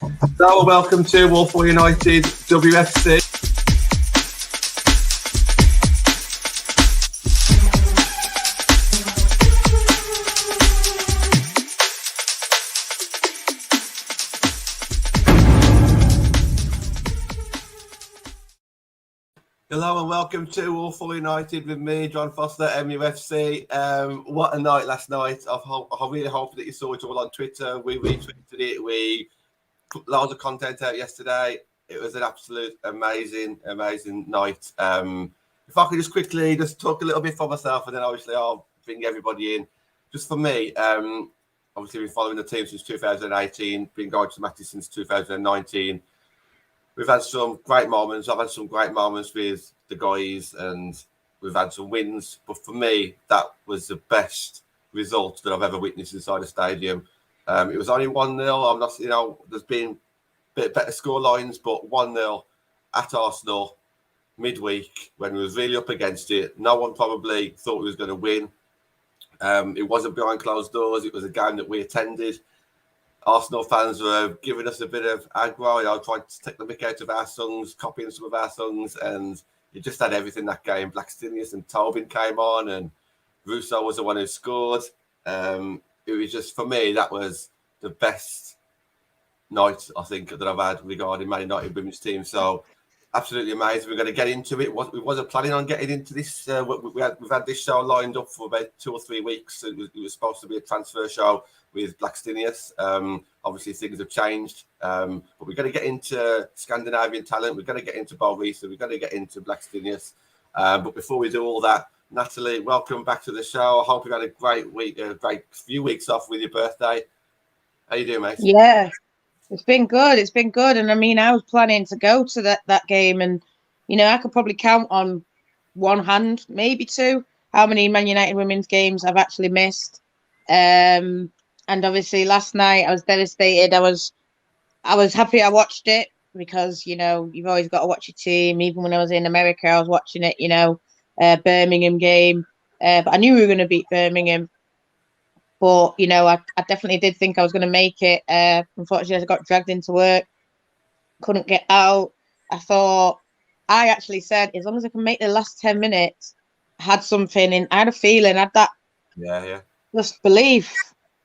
So, welcome to Walpole United WFC. Hello and welcome to Walpole United with me, John Foster, MUFC. What a night last night. I really hope that you saw it all on Twitter. We retweeted it. We put loads of content out yesterday. It was an absolute amazing night. If I could just quickly talk a little bit for myself, and then obviously I'll bring everybody in. Just for me, obviously been following the team since 2018, been going to matches since 2019. We've had some great moments. I've had some great moments with the guys, and we've had some wins. But for me, that was the best result that I've ever witnessed inside a stadium. It was only 1-0. I'm not, there's been a bit better score lines, but 1-0 at Arsenal midweek when we was really up against it. No one probably thought we was going to win. It wasn't behind closed doors. It was a game that we attended. Arsenal fans were giving us a bit of aggro, trying to take the mick out of our songs, copying some of our songs, and it just had everything that game. Blackstenius and Tobin came on, and Russo was the one who scored. It was just, for me, that was the best night, I think, that I've had regarding Man United women's team. So, absolutely amazing. We're going to get into it. We wasn't planning on getting into this. We've had this show lined up for about 2 or 3 weeks. It was supposed to be a transfer show with Blackstenius. Obviously, things have changed. But we're going to get into Scandinavian talent. We're going to get into Risa. We're going to get into Blackstenius. But before we do all that, Natalie, welcome back to the show. I hope you've had a great week, a great few weeks off with your birthday. How you doing, mate? Yeah. It's been good. It's been good. And I mean, I was planning to go to that game, and I could probably count on one hand, maybe two, how many Man United women's games I've actually missed. And obviously last night I was devastated. I was happy I watched it because, you've always got to watch your team. Even when I was in America, I was watching it, Birmingham game. But I knew we were going to beat Birmingham. But, I definitely did think I was going to make it. Unfortunately, I got dragged into work, couldn't get out. I actually said, as long as I can make the last 10 minutes, I had something, and I had a feeling, I had that just belief.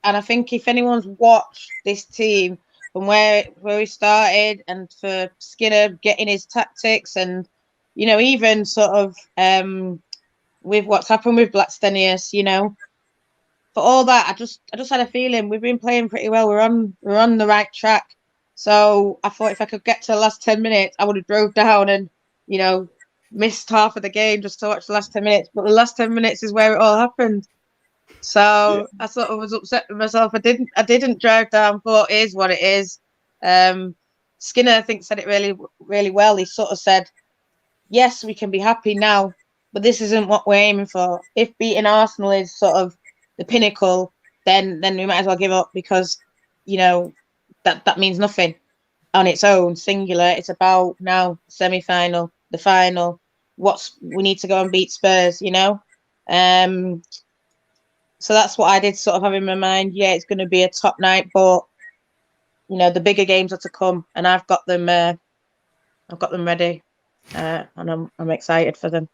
And I think if anyone's watched this team from where we started, and for Skinner getting his tactics, and, even sort of with what's happened with Blackstenius, for all that, I just had a feeling we've been playing pretty well. We're on the right track. So I thought if I could get to the last 10 minutes, I would have drove down and, missed half of the game just to watch the last 10 minutes. But the last 10 minutes is where it all happened. So I sort of was upset with myself. I didn't drive down, but it is what it is. Skinner, I think, said it really, really well. He sort of said, yes, we can be happy now, but this isn't what we're aiming for. If beating Arsenal is sort of the pinnacle, then we might as well give up, because that means nothing on its own, singular. It's about now semi-final, the final. We need to go and beat Spurs, So that's what I did sort of have in my mind. Yeah, it's going to be a top night, but the bigger games are to come, and I've got them ready, and I'm excited for them.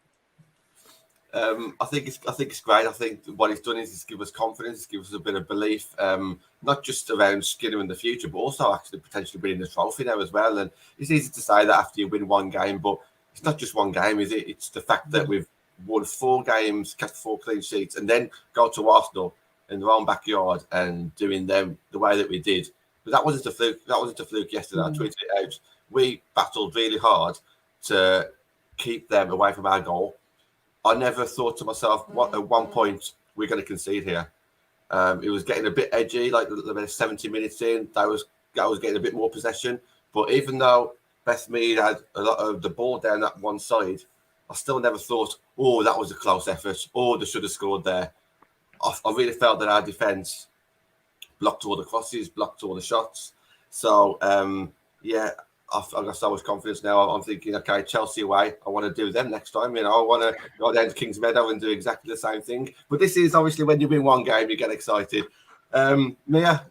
I think it's great. I think what it's done is give us confidence, it's give us a bit of belief, not just around Skinner in the future, but also actually potentially winning the trophy now as well. And it's easy to say that after you win one game, but it's not just one game, is it? It's the fact that we've won 4 games, kept 4 clean sheets, and then go to Arsenal in their own backyard and doing them the way that we did. But that wasn't a fluke. That wasn't a fluke yesterday. I tweeted it out. We battled really hard to keep them away from our goal. I never thought to myself, at one point we're going to concede here. It was getting a bit edgy, like about 70 minutes in. I was getting a bit more possession. But even though Beth Mead had a lot of the ball down that one side, I still never thought, oh, that was a close effort. Oh, they should have scored there. I really felt that our defence blocked all the crosses, blocked all the shots. So, I've got so much confidence now. I'm thinking, okay, Chelsea away. I want to do them next time. I want to go down to Kings Meadow and do exactly the same thing. But this is obviously when you win one game, you get excited. Mia,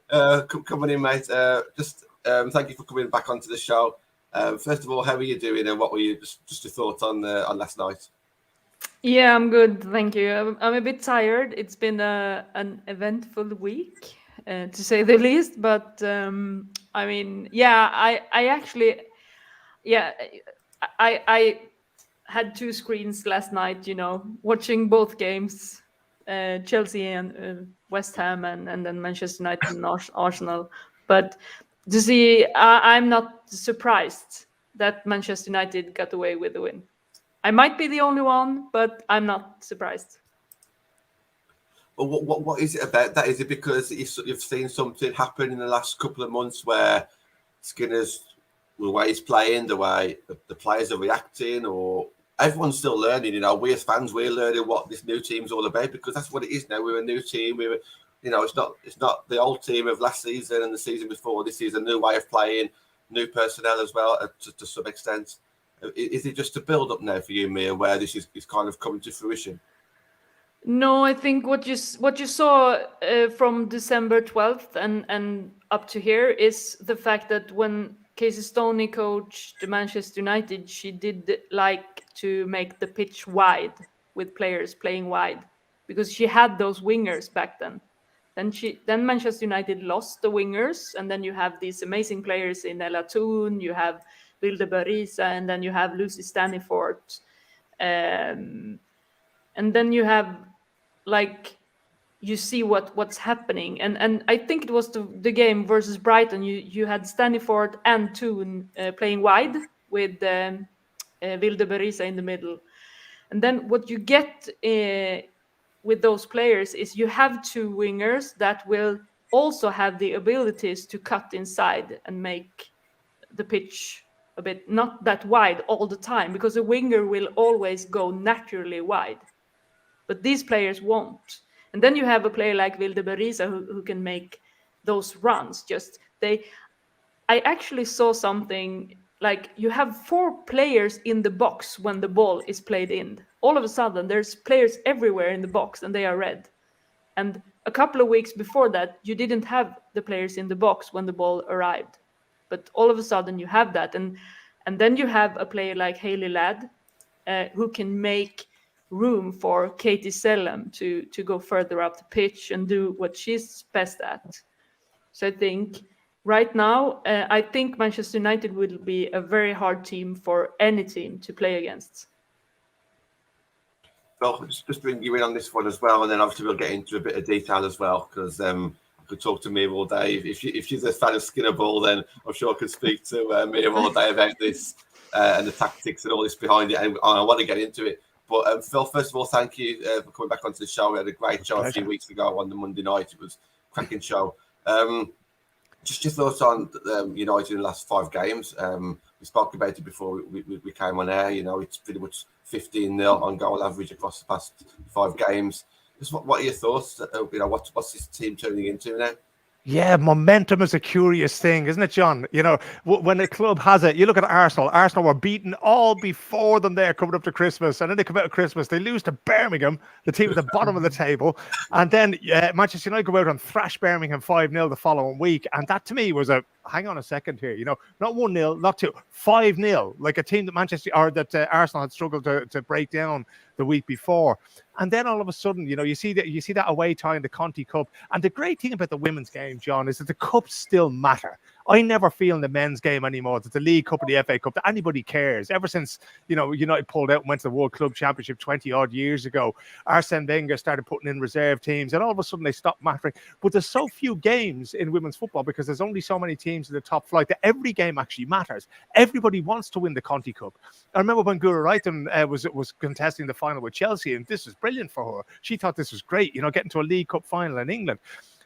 coming in, mate. Just thank you for coming back onto the show. First of all, how are you doing, and what were you just your thoughts on last night? Yeah, I'm good, thank you. I'm a bit tired. It's been an eventful week, to say the least. But I mean, yeah, I actually, yeah, I had two screens last night. Watching both games, Chelsea and West Ham, and then Manchester United and Arsenal. But to see, I'm not surprised that Manchester United got away with the win. I might be the only one, but I'm not surprised. Well, what is it about that? Is it because you've seen something happen in the last couple of months where Skinner's the way he's playing, the way the players are reacting, or everyone's still learning? We as fans, we're learning what this new team's all about, because that's what it is now. We're a new team. It's not the old team of last season and the season before. This is a new way of playing, new personnel as well, to some extent. Is it just a build up now for you, Mia, where this is kind of coming to fruition? No, I think what you saw from December 12th and up to here is the fact that when Casey Stoney coached Manchester United, she did like to make the pitch wide with players playing wide, because she had those wingers back then. Then Manchester United lost the wingers, and then you have these amazing players in Ella Toon, you have Vilde Risa, and then you have Lucy Stanifort. And then you have, like, you see what's happening, and I think it was the game versus Brighton. You had Staniford and Toon playing wide with Vilde Berisa in the middle, and then what you get with those players is you have two wingers that will also have the abilities to cut inside and make the pitch a bit not that wide all the time, because a winger will always go naturally wide, but these players won't. And then you have a player like Vilde Berisa who can make those runs. I actually saw something like, you have four players in the box when the ball is played in. All of a sudden, there's players everywhere in the box, and they are red. And a couple of weeks before that, you didn't have the players in the box when the ball arrived. But all of a sudden, you have that. And then you have a player like Hayley Ladd, who can make room for Katie Sellem to go further up the pitch and do what she's best at. So I think right now, I think Manchester United will be a very hard team for any team to play against. Well, just bring you in on this one as well, and then obviously we'll get into a bit of detail as well, because I could talk to Mia all day. If she's a fan of Skinner Ball, then I'm sure I could speak to Mia all day about this and the tactics and all this behind it, and I want to get into it. But Phil, first of all, thank you for coming back onto the show. We had a great show a few weeks ago on the Monday night. It was a cracking show. Just your thoughts on United in the last 5 games. We spoke about it before we came on air. It's pretty much 15-0 on goal average across the past 5 games. Just what are your thoughts? What's this team turning into now? Yeah, momentum is a curious thing, isn't it, John? When a club has it, you look at Arsenal. Arsenal were beaten all before them there coming up to Christmas. And then they come out of Christmas, they lose to Birmingham, the team at the bottom of the table. And then Manchester United go out and thrash Birmingham 5-0 the following week. And that, to me, was hang on a second here, not 1-0, not 2, 5-0, like a team that Arsenal had struggled to break down the week before. And then all of a sudden, you see that away tie in the Conti Cup. And the great thing about the women's game, John, is that the cups still matter. I never feel in the men's game anymore that the League Cup and the FA Cup that anybody cares. Ever since United pulled out and went to the World Club Championship 20 odd years ago, Arsene Wenger started putting in reserve teams, and all of a sudden they stopped mattering. But there's so few games in women's football because there's only so many teams in the top flight that every game actually matters. Everybody wants to win the Conti Cup. I remember when Gura Reiten was contesting the final with Chelsea, and this was brilliant for her. She thought this was great, getting to a League Cup final in England.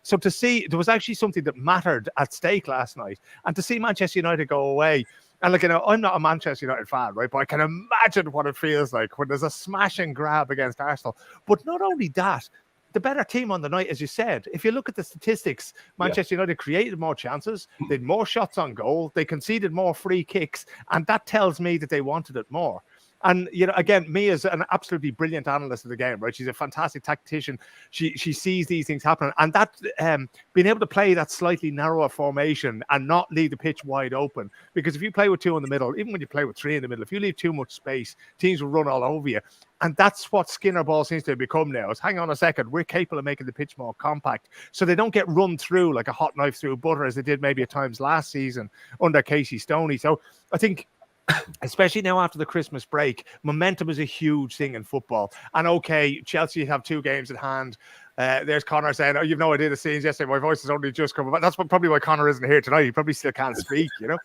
So to see there was actually something that mattered at stake last night, and to see Manchester United go away. And I'm not a Manchester United fan, right? But I can imagine what it feels like when there's a smash and grab against Arsenal. But not only that, the better team on the night, as you said. If you look at the statistics, Manchester United created more chances, they had more shots on goal, they conceded more free kicks, and that tells me that they wanted it more. And, you know, again, Mia's an absolutely brilliant analyst of the game, right? She's a fantastic tactician. She sees these things happen. And that being able to play that slightly narrower formation and not leave the pitch wide open. Because if you play with 2 in the middle, even when you play with 3 in the middle, if you leave too much space, teams will run all over you. And that's what Skinner ball seems to have become now. Is hang on a second, we're capable of making the pitch more compact so they don't get run through like a hot knife through butter as they did maybe at times last season under Casey Stoney. So I think, especially now after the Christmas break, momentum is a huge thing in football. And okay, Chelsea have 2 games at hand. There's Connor saying, "Oh, you've no idea the scenes yesterday. My voice has only just come." But that's probably why Connor isn't here tonight. He probably still can't speak, you know.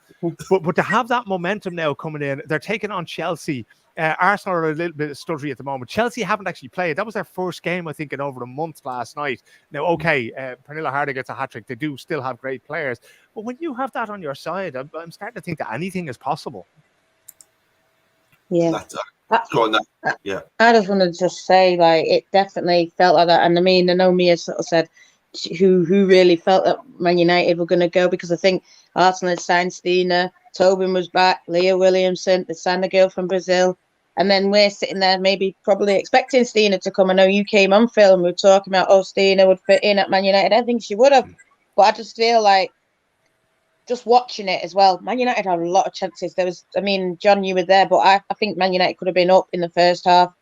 But to have that momentum now coming in, they're taking on Chelsea. Arsenal are a little bit stuttery at the moment. Chelsea haven't actually played. That was their first game, I think, in over a month last night. Now, okay, Pernilla Harder gets a hat-trick. They do still have great players. But when you have that on your side, I'm starting to think that anything is possible. Yeah. Go on, Nat. Yeah. I just wanted to say, like, it definitely felt like that. And I mean, I know Mia sort of said who really felt that Man United were going to go, because I think Arsenal had signed Stina, Tobin was back, Leah Williamson, they signed the girl from Brazil. And then we're sitting there maybe probably expecting Stina to come. I know you came on, Phil, and we were talking about, oh, Stina would fit in at Man United. I think she would have. But I just feel like, just watching it as well, Man United had a lot of chances. There was, I mean, John, you were there, but I think Man United could have been up in the first half.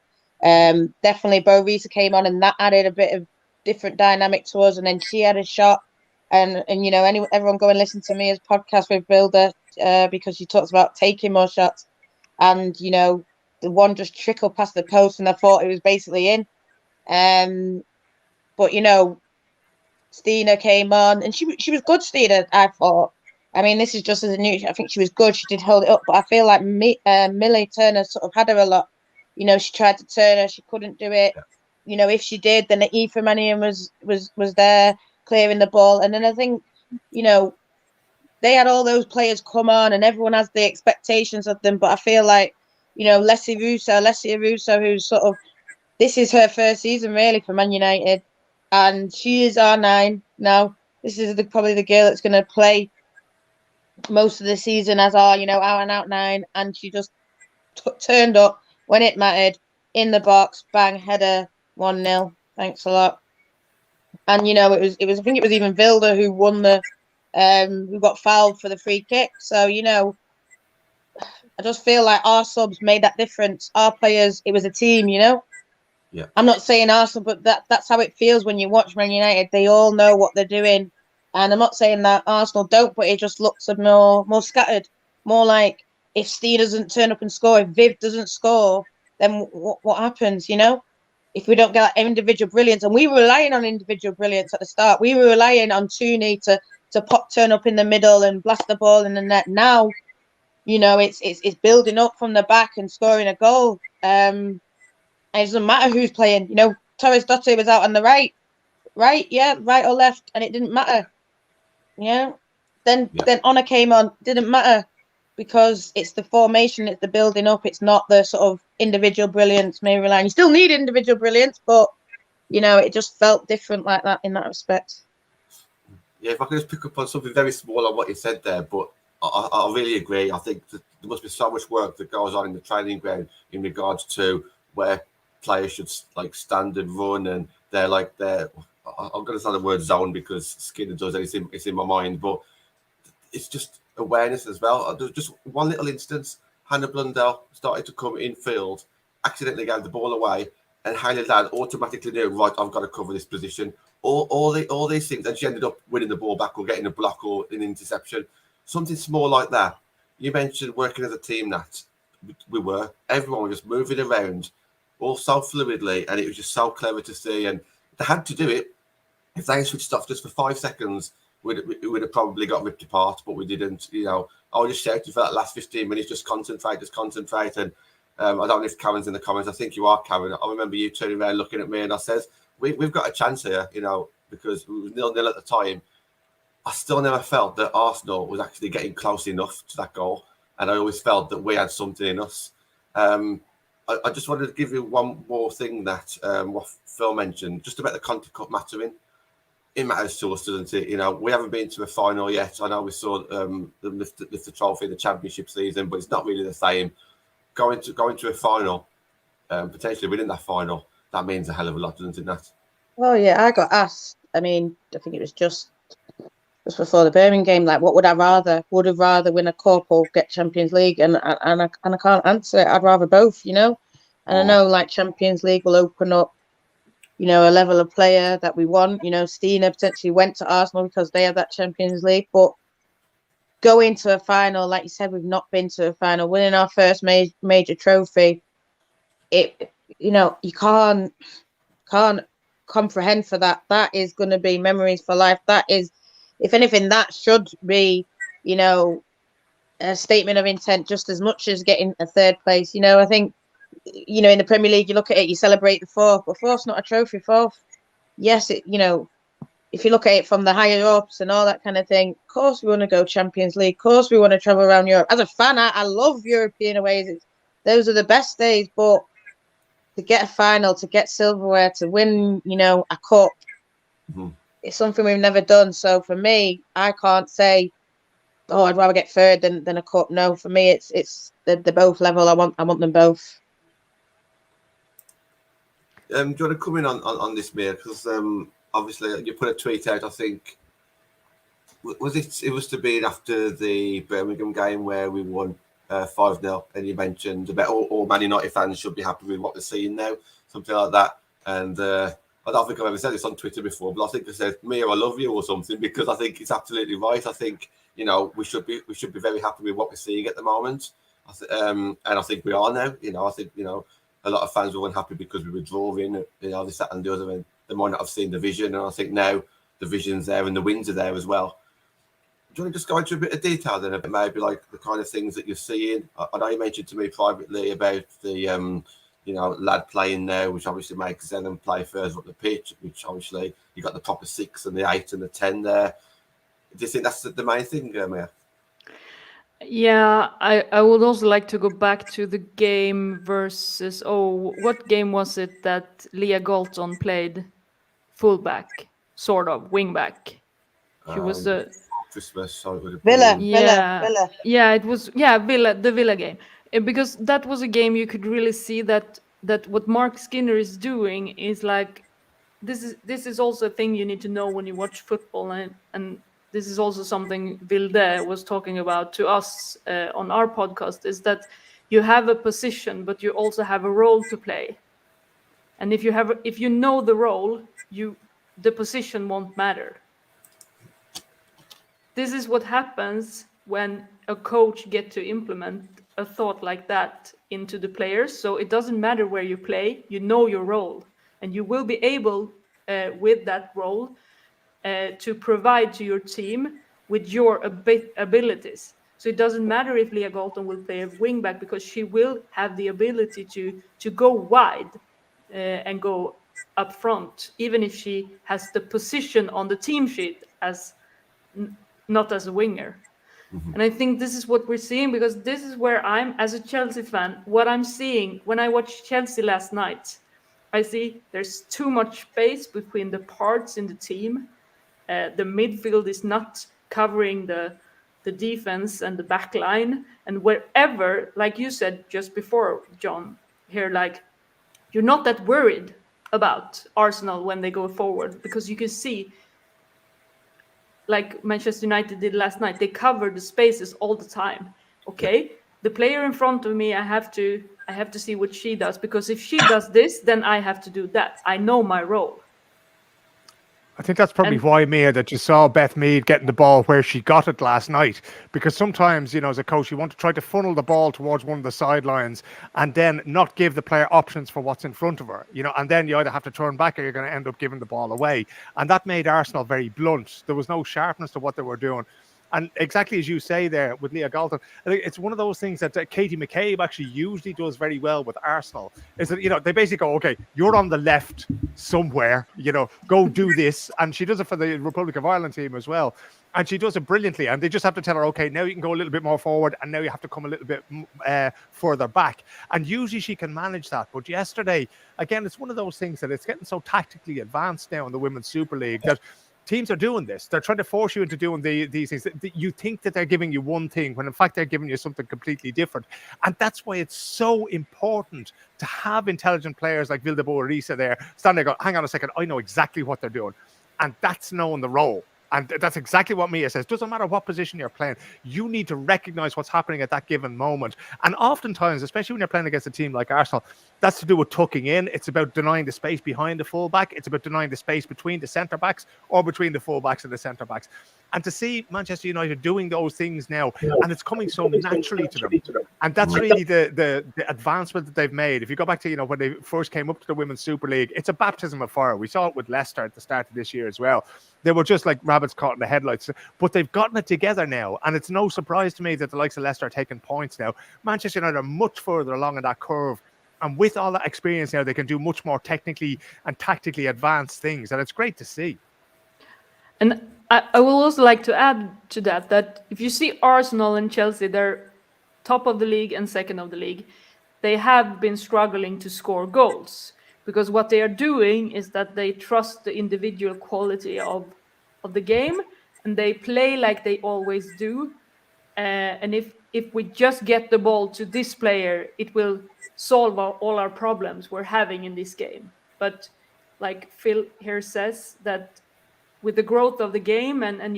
Definitely, Bo Risa came on, and that added a bit of different dynamic to us. And then she had a shot, and you know, everyone go and listen to Mia's podcast with Vilde, because she talks about taking more shots, and you know, the one just trickled past the post, and I thought it was basically in. But you know, Stina came on, and she was good. Stina, I thought. I mean, this is just as a new. I think she was good. She did hold it up, but I feel like Millie Turner sort of had her a lot. You know, she tried to turn her, she couldn't do it. You know, if she did, then Aoife Mannion was there clearing the ball, and then I think, you know, they had all those players come on, and everyone has the expectations of them. But I feel like, you know, Alessia Russo, who's sort of, this is her first season really for Man United, and she is R9 now. This is probably the girl that's going to play most of the season as our, you know, out and out 9, and she just turned up when it mattered, in the box, bang, header, 1-0. Thanks a lot. And you know, it was I think it was even Vilde who won who got fouled for the free kick. So, you know, I just feel like our subs made that difference. Our players, it was a team, you know. Yeah. I'm not saying Arsenal, but that's how it feels when you watch Man United. They all know what they're doing. And I'm not saying that Arsenal don't, but it just looks more scattered. More like, if Steve doesn't turn up and score, if Viv doesn't score, then what happens, you know? If we don't get that individual brilliance, and we were relying on individual brilliance at the start. We were relying on Tooney to turn up in the middle and blast the ball in the net. Now, you know, it's building up from the back and scoring a goal. And it doesn't matter who's playing. You know, Torres Dotte was out on the right, right or left, and it didn't matter. Yeah. Then Honor came on, didn't matter, because it's the formation, it's the building up, it's not the sort of individual brilliance. Maybe relying. You still need individual brilliance, but you know, it just felt different like that in that respect. Yeah, if I could just pick up on something very small on what you said there, but I really agree. I think that there must be so much work that goes on in the training ground in regards to where players should like stand and run, and they're like I'm going to say the word zone because Skinner does it. It's in my mind, but it's just awareness as well. There's just one little instance. Hannah Blundell started to come in field, accidentally gave the ball away, and Hayley Ladd automatically knew, right, I've got to cover this position. All these things, and she ended up winning the ball back or getting a block or an interception. Something small like that. You mentioned working as a team, Nat. Everyone was just moving around, all so fluidly, and it was just so clever to see. And they had to do it. If they switched off just for 5 seconds, we would have probably got ripped apart, but we didn't. You know, I was just shouting for that last 15 minutes, just concentrate. And I don't know if Karen's in the comments. I think you are, Karen. I remember you turning around looking at me, and I says, we've got a chance here, you know, because it was 0-0 at the time. I still never felt that Arsenal was actually getting close enough to that goal, and I always felt that we had something in us. I just wanted to give you one more thing that what Phil mentioned, just about the Conti Cup mattering. It matters to us, doesn't it? You know, we haven't been to a final yet. I know we saw them lift the trophy in the championship season, but it's not really the same. going to a final, potentially winning that final, that means a hell of a lot, doesn't it, Nat? Oh yeah, I got asked. I mean, I think it was just before the Birmingham game. Like, what would I rather? Would have rather win a cup or get Champions League? And I can't answer it. I'd rather both, you know. And I know like Champions League will open up, you know, a level of player that we want. You know, Stina potentially went to Arsenal because they have that Champions League, but going to a final, like you said, we've not been to a final. Winning our first major trophy, it, you know, you can't comprehend for that. That is going to be memories for life. That is, if anything, that should be, you know, a statement of intent just as much as getting a third place. You know, I think, you know, in the Premier League, you look at it, you celebrate the fourth, but fourth's not a trophy. Fourth, yes, it, you know, if you look at it from the higher ups and all that kind of thing, of course we want to go Champions League. Of course we want to travel around Europe. As a fan, I love European aways. Those are the best days. But to get a final, to get silverware, to win, you know, a cup, it's something we've never done. So for me, I can't say, oh, I'd rather get third than a cup. No, for me, it's they're both level. I want them both. Do you want to come in on this, Mia? Because obviously you put a tweet out, I think, was it was to be after the Birmingham game where we won 5-0, and you mentioned about all Man United fans should be happy with what they're seeing now, something like that. And I don't think I've ever said this on Twitter before, but I think I said, Mia, I love you or something, because I think it's absolutely right. I think, you know, we should be very happy with what we're seeing at the moment. And I think we are now. You know, I think, you know, a lot of fans were unhappy because we were drawing, you know, this, that and the other, and they might not have seen the vision. And I think now the vision's there and the wins are there as well. Do you want to just go into a bit of detail then, about maybe like the kind of things that you're seeing? I know you mentioned to me privately about the, you know, lad playing now, which obviously makes Zen play further up the pitch, which obviously you got the proper 6 and the 8 and the 10 there. Do you think that's the main thing, Mia? Yeah, I would also like to go back to the game versus, what game was it that Leah Galton played fullback, sort of, wingback? She was the... Christmas, so it would have Villa. Yeah, it was, the Villa game. Because that was a game you could really see that what Mark Skinner is doing is like, this is also a thing you need to know when you watch football, and this is also something Vilde was talking about to us on our podcast, is that you have a position, but you also have a role to play. And if you know the role, the position won't matter. This is what happens when a coach gets to implement a thought like that into the players. So it doesn't matter where you play, you know your role, and you will be able, with that role, to provide to your team with your abilities. So it doesn't matter if Leah Galton will play a wingback, because she will have the ability to go wide and go up front, even if she has the position on the team sheet as not as a winger. And I think this is what we're seeing, because this is where I'm, as a Chelsea fan, what I'm seeing when I watched Chelsea last night. I see there's too much space between the parts in the team. The midfield is not covering the defense and the back line. And wherever, like you said just before, John, here, like, you're not that worried about Arsenal when they go forward, because you can see, like Manchester United did last night, they cover the spaces all the time. Okay, the player in front of me, I have to see what she does, because if she does this, then I have to do that. I know my role. I think that's probably why, Mia, that you saw Beth Mead getting the ball where she got it last night. Because sometimes, you know, as a coach, you want to try to funnel the ball towards one of the sidelines and then not give the player options for what's in front of her, you know, and then you either have to turn back or you're going to end up giving the ball away. And that made Arsenal very blunt. There was no sharpness to what they were doing. And exactly as you say there with Leah Galton, I think it's one of those things that Katie McCabe actually usually does very well with Arsenal, is that, you know, they basically go, okay, you're on the left somewhere, you know, go do this. And she does it for the Republic of Ireland team as well. And she does it brilliantly. And they just have to tell her, okay, now you can go a little bit more forward, and now you have to come a little bit further back. And usually she can manage that. But yesterday, again, it's one of those things that it's getting so tactically advanced now in the Women's Super League that teams are doing this. They're trying to force you into doing these things. You think that they're giving you one thing when in fact they're giving you something completely different. And that's why it's so important to have intelligent players like Vilde or Risa there standing there going, hang on a second, I know exactly what they're doing. And that's knowing the role. And that's exactly what Mia says. Doesn't matter what position you're playing. You need to recognize what's happening at that given moment. And oftentimes, especially when you're playing against a team like Arsenal, that's to do with tucking in. It's about denying the space behind the fullback. It's about denying the space between the centre backs or between the fullbacks and the centre backs. And to see Manchester United doing those things now, and it's coming so naturally to them. And that's really the advancement that they've made. If you go back to, when they first came up to the Women's Super League, it's a baptism of fire. We saw it with Leicester at the start of this year as well. They were just like rabbits caught in the headlights. But they've gotten it together now. And it's no surprise to me that the likes of Leicester are taking points now. Manchester United are much further along in that curve. And with all that experience now, they can do much more technically and tactically advanced things. And it's great to see. And I will also like to add to that if you see Arsenal and Chelsea, they're top of the league and second of the league. They have been struggling to score goals. Because what they are doing is that they trust the individual quality of the game, and they play like they always do. And if we just get the ball to this player, it will solve all our problems we're having in this game. But like Phil here says, that with the growth of the game and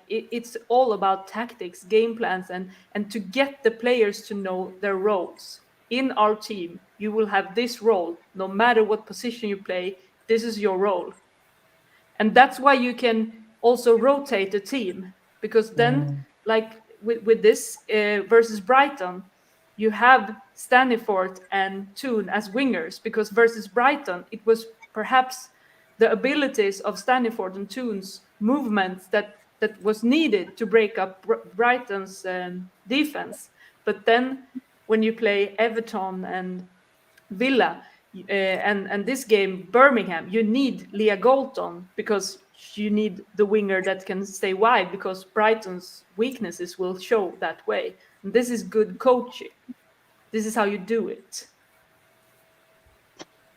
it's all about tactics, game plans, and to get the players to know their roles. In our team, you will have this role. No matter what position you play, this is your role. And that's why you can also rotate the team. Because then, like with this versus Brighton, you have Stanifort and Toon as wingers. Because versus Brighton, it was perhaps the abilities of Stanifort and Toon's movements that was needed to break up Brighton's defense. But then when you play Everton and Villa and this game, Birmingham, you need Leah Golton because you need the winger that can stay wide because Brighton's weaknesses will show that way. And this is good coaching. This is how you do it.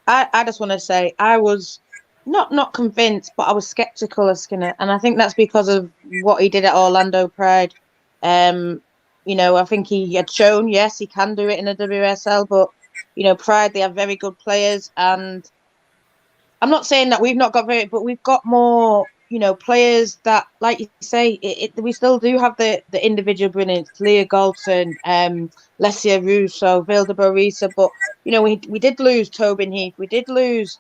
I just want to say I was not convinced, but I was skeptical of Skinner. And I think that's because of what he did at Orlando Pride. I think he had shown, yes, he can do it in the WSL, but, Pride, they have very good players. And I'm not saying that we've not got but we've got more, players that, like you say, we still do have the individual brilliance. Leah Galton, Lesia Russo, Vilde Risa, but, we did lose Tobin Heath. We did lose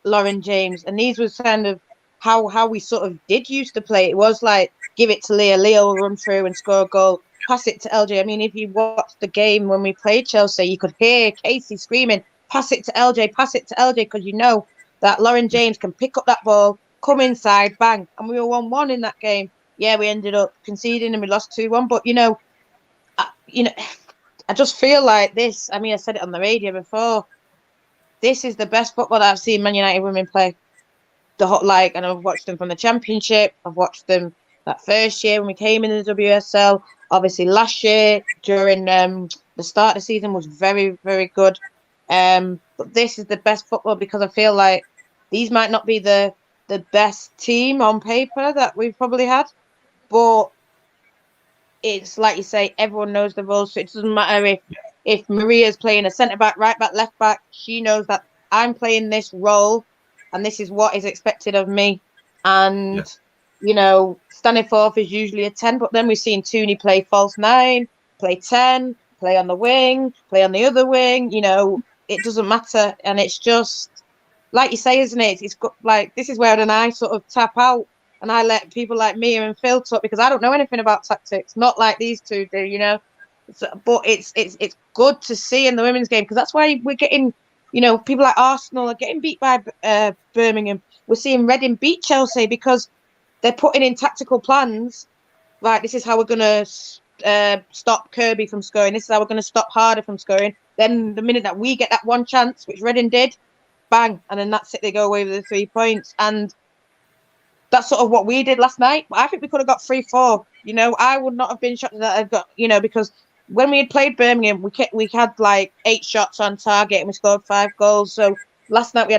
Lauren James. And these was kind of how we sort of did used to play. It was like, give it to Leah. Leah will run through and score a goal. Pass it to LJ. I mean, if you watched the game when we played Chelsea, you could hear Casey screaming, pass it to LJ, pass it to LJ, because you know that Lauren James can pick up that ball, come inside, bang. And we were 1-1 in that game. Yeah, we ended up conceding and we lost 2-1. But, I just feel like this. I mean, I said it on the radio before. This is the best football that I've seen Man United women play. And I've watched them from the Championship. I've watched them that first year when we came in the WSL. Obviously, last year during the start of the season was very, very good. But this is the best football because I feel like these might not be the best team on paper that we've probably had, but it's like you say, everyone knows the roles, so it doesn't matter if Maria's playing a centre back, right back, left back. She knows that I'm playing this role, and this is what is expected of me. And standing fourth is usually a 10, but then we've seen Tooney play false 9, play 10, play on the wing, play on the other wing. It doesn't matter, and it's just like you say, isn't it? It's got, like, this is where then I sort of tap out and I let people like Mia and Phil talk because I don't know anything about tactics, not like these two do, but it's good to see in the women's game because that's why we're getting, people like Arsenal are getting beat by Birmingham. We're seeing Reading beat Chelsea because they're putting in tactical plans. Right, this is how we're going to stop Kirby from scoring. This is how we're going to stop Harder from scoring. Then the minute that we get that one chance, which Reading did, bang, and then that's it. They go away with the 3 points. And that's sort of what we did last night. I think we could have got 3-4. I would not have been shocked that I've got, because when we had played Birmingham, we had like 8 shots on target and we scored 5 goals. So last night we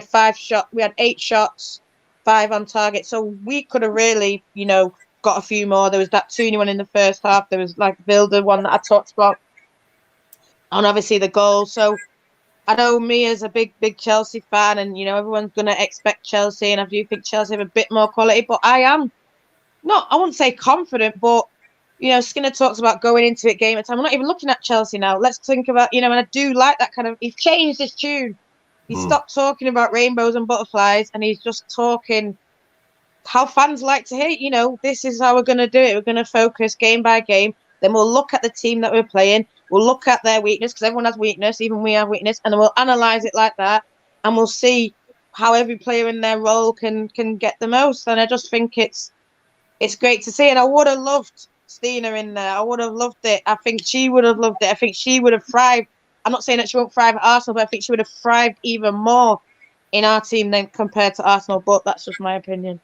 had 8 shots. 5 on target. So we could have really, got a few more. There was that Tooney one in the first half. There was like Vilde one that I talked about. And obviously the goal. So I know me as a big Chelsea fan, and everyone's gonna expect Chelsea, and I do think Chelsea have a bit more quality. But I am not, I wouldn't say confident, but Skinner talks about going into it game at time. We're not even looking at Chelsea now. Let's think about, and I do like that kind of. He's changed his tune. He stopped talking about rainbows and butterflies, and he's just talking how fans like to hear. This is how we're going to do it. We're going to focus game by game. Then we'll look at the team that we're playing. We'll look at their weakness, because everyone has weakness, even we have weakness, and then we'll analyze it like that, and we'll see how every player in their role can get the most. And I just think it's great to see. And I would have loved Stina in there. I would have loved it. I think she would have loved it. I think she would have thrived. I'm not saying that she won't thrive at Arsenal, but I think she would have thrived even more in our team than compared to Arsenal. But that's just my opinion.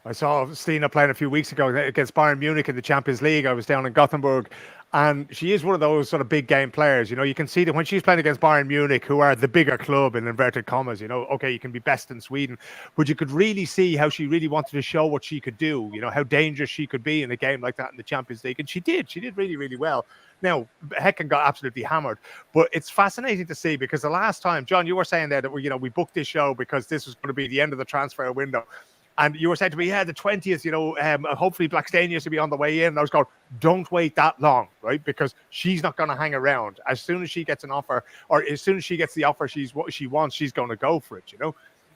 I saw Stina playing a few weeks ago against Bayern Munich in the Champions League. I was down in Gothenburg, and she is one of those sort of big game players. You can see that when she's playing against Bayern Munich, who are the bigger club in inverted commas, okay, you can be best in Sweden, but you could really see how she really wanted to show what she could do, how dangerous she could be in a game like that in the Champions League. And she did really, really well. Now, Hecken got absolutely hammered, but it's fascinating to see, because the last time, John, you were saying there that we booked this show because this was going to be the end of the transfer window. And you were saying to me, the 20th, hopefully Blackstenius will be on the way in. And I was going, don't wait that long, right? Because she's not going to hang around. As soon as she gets an offer, or as soon as she gets the offer what she wants, she's going to go for it,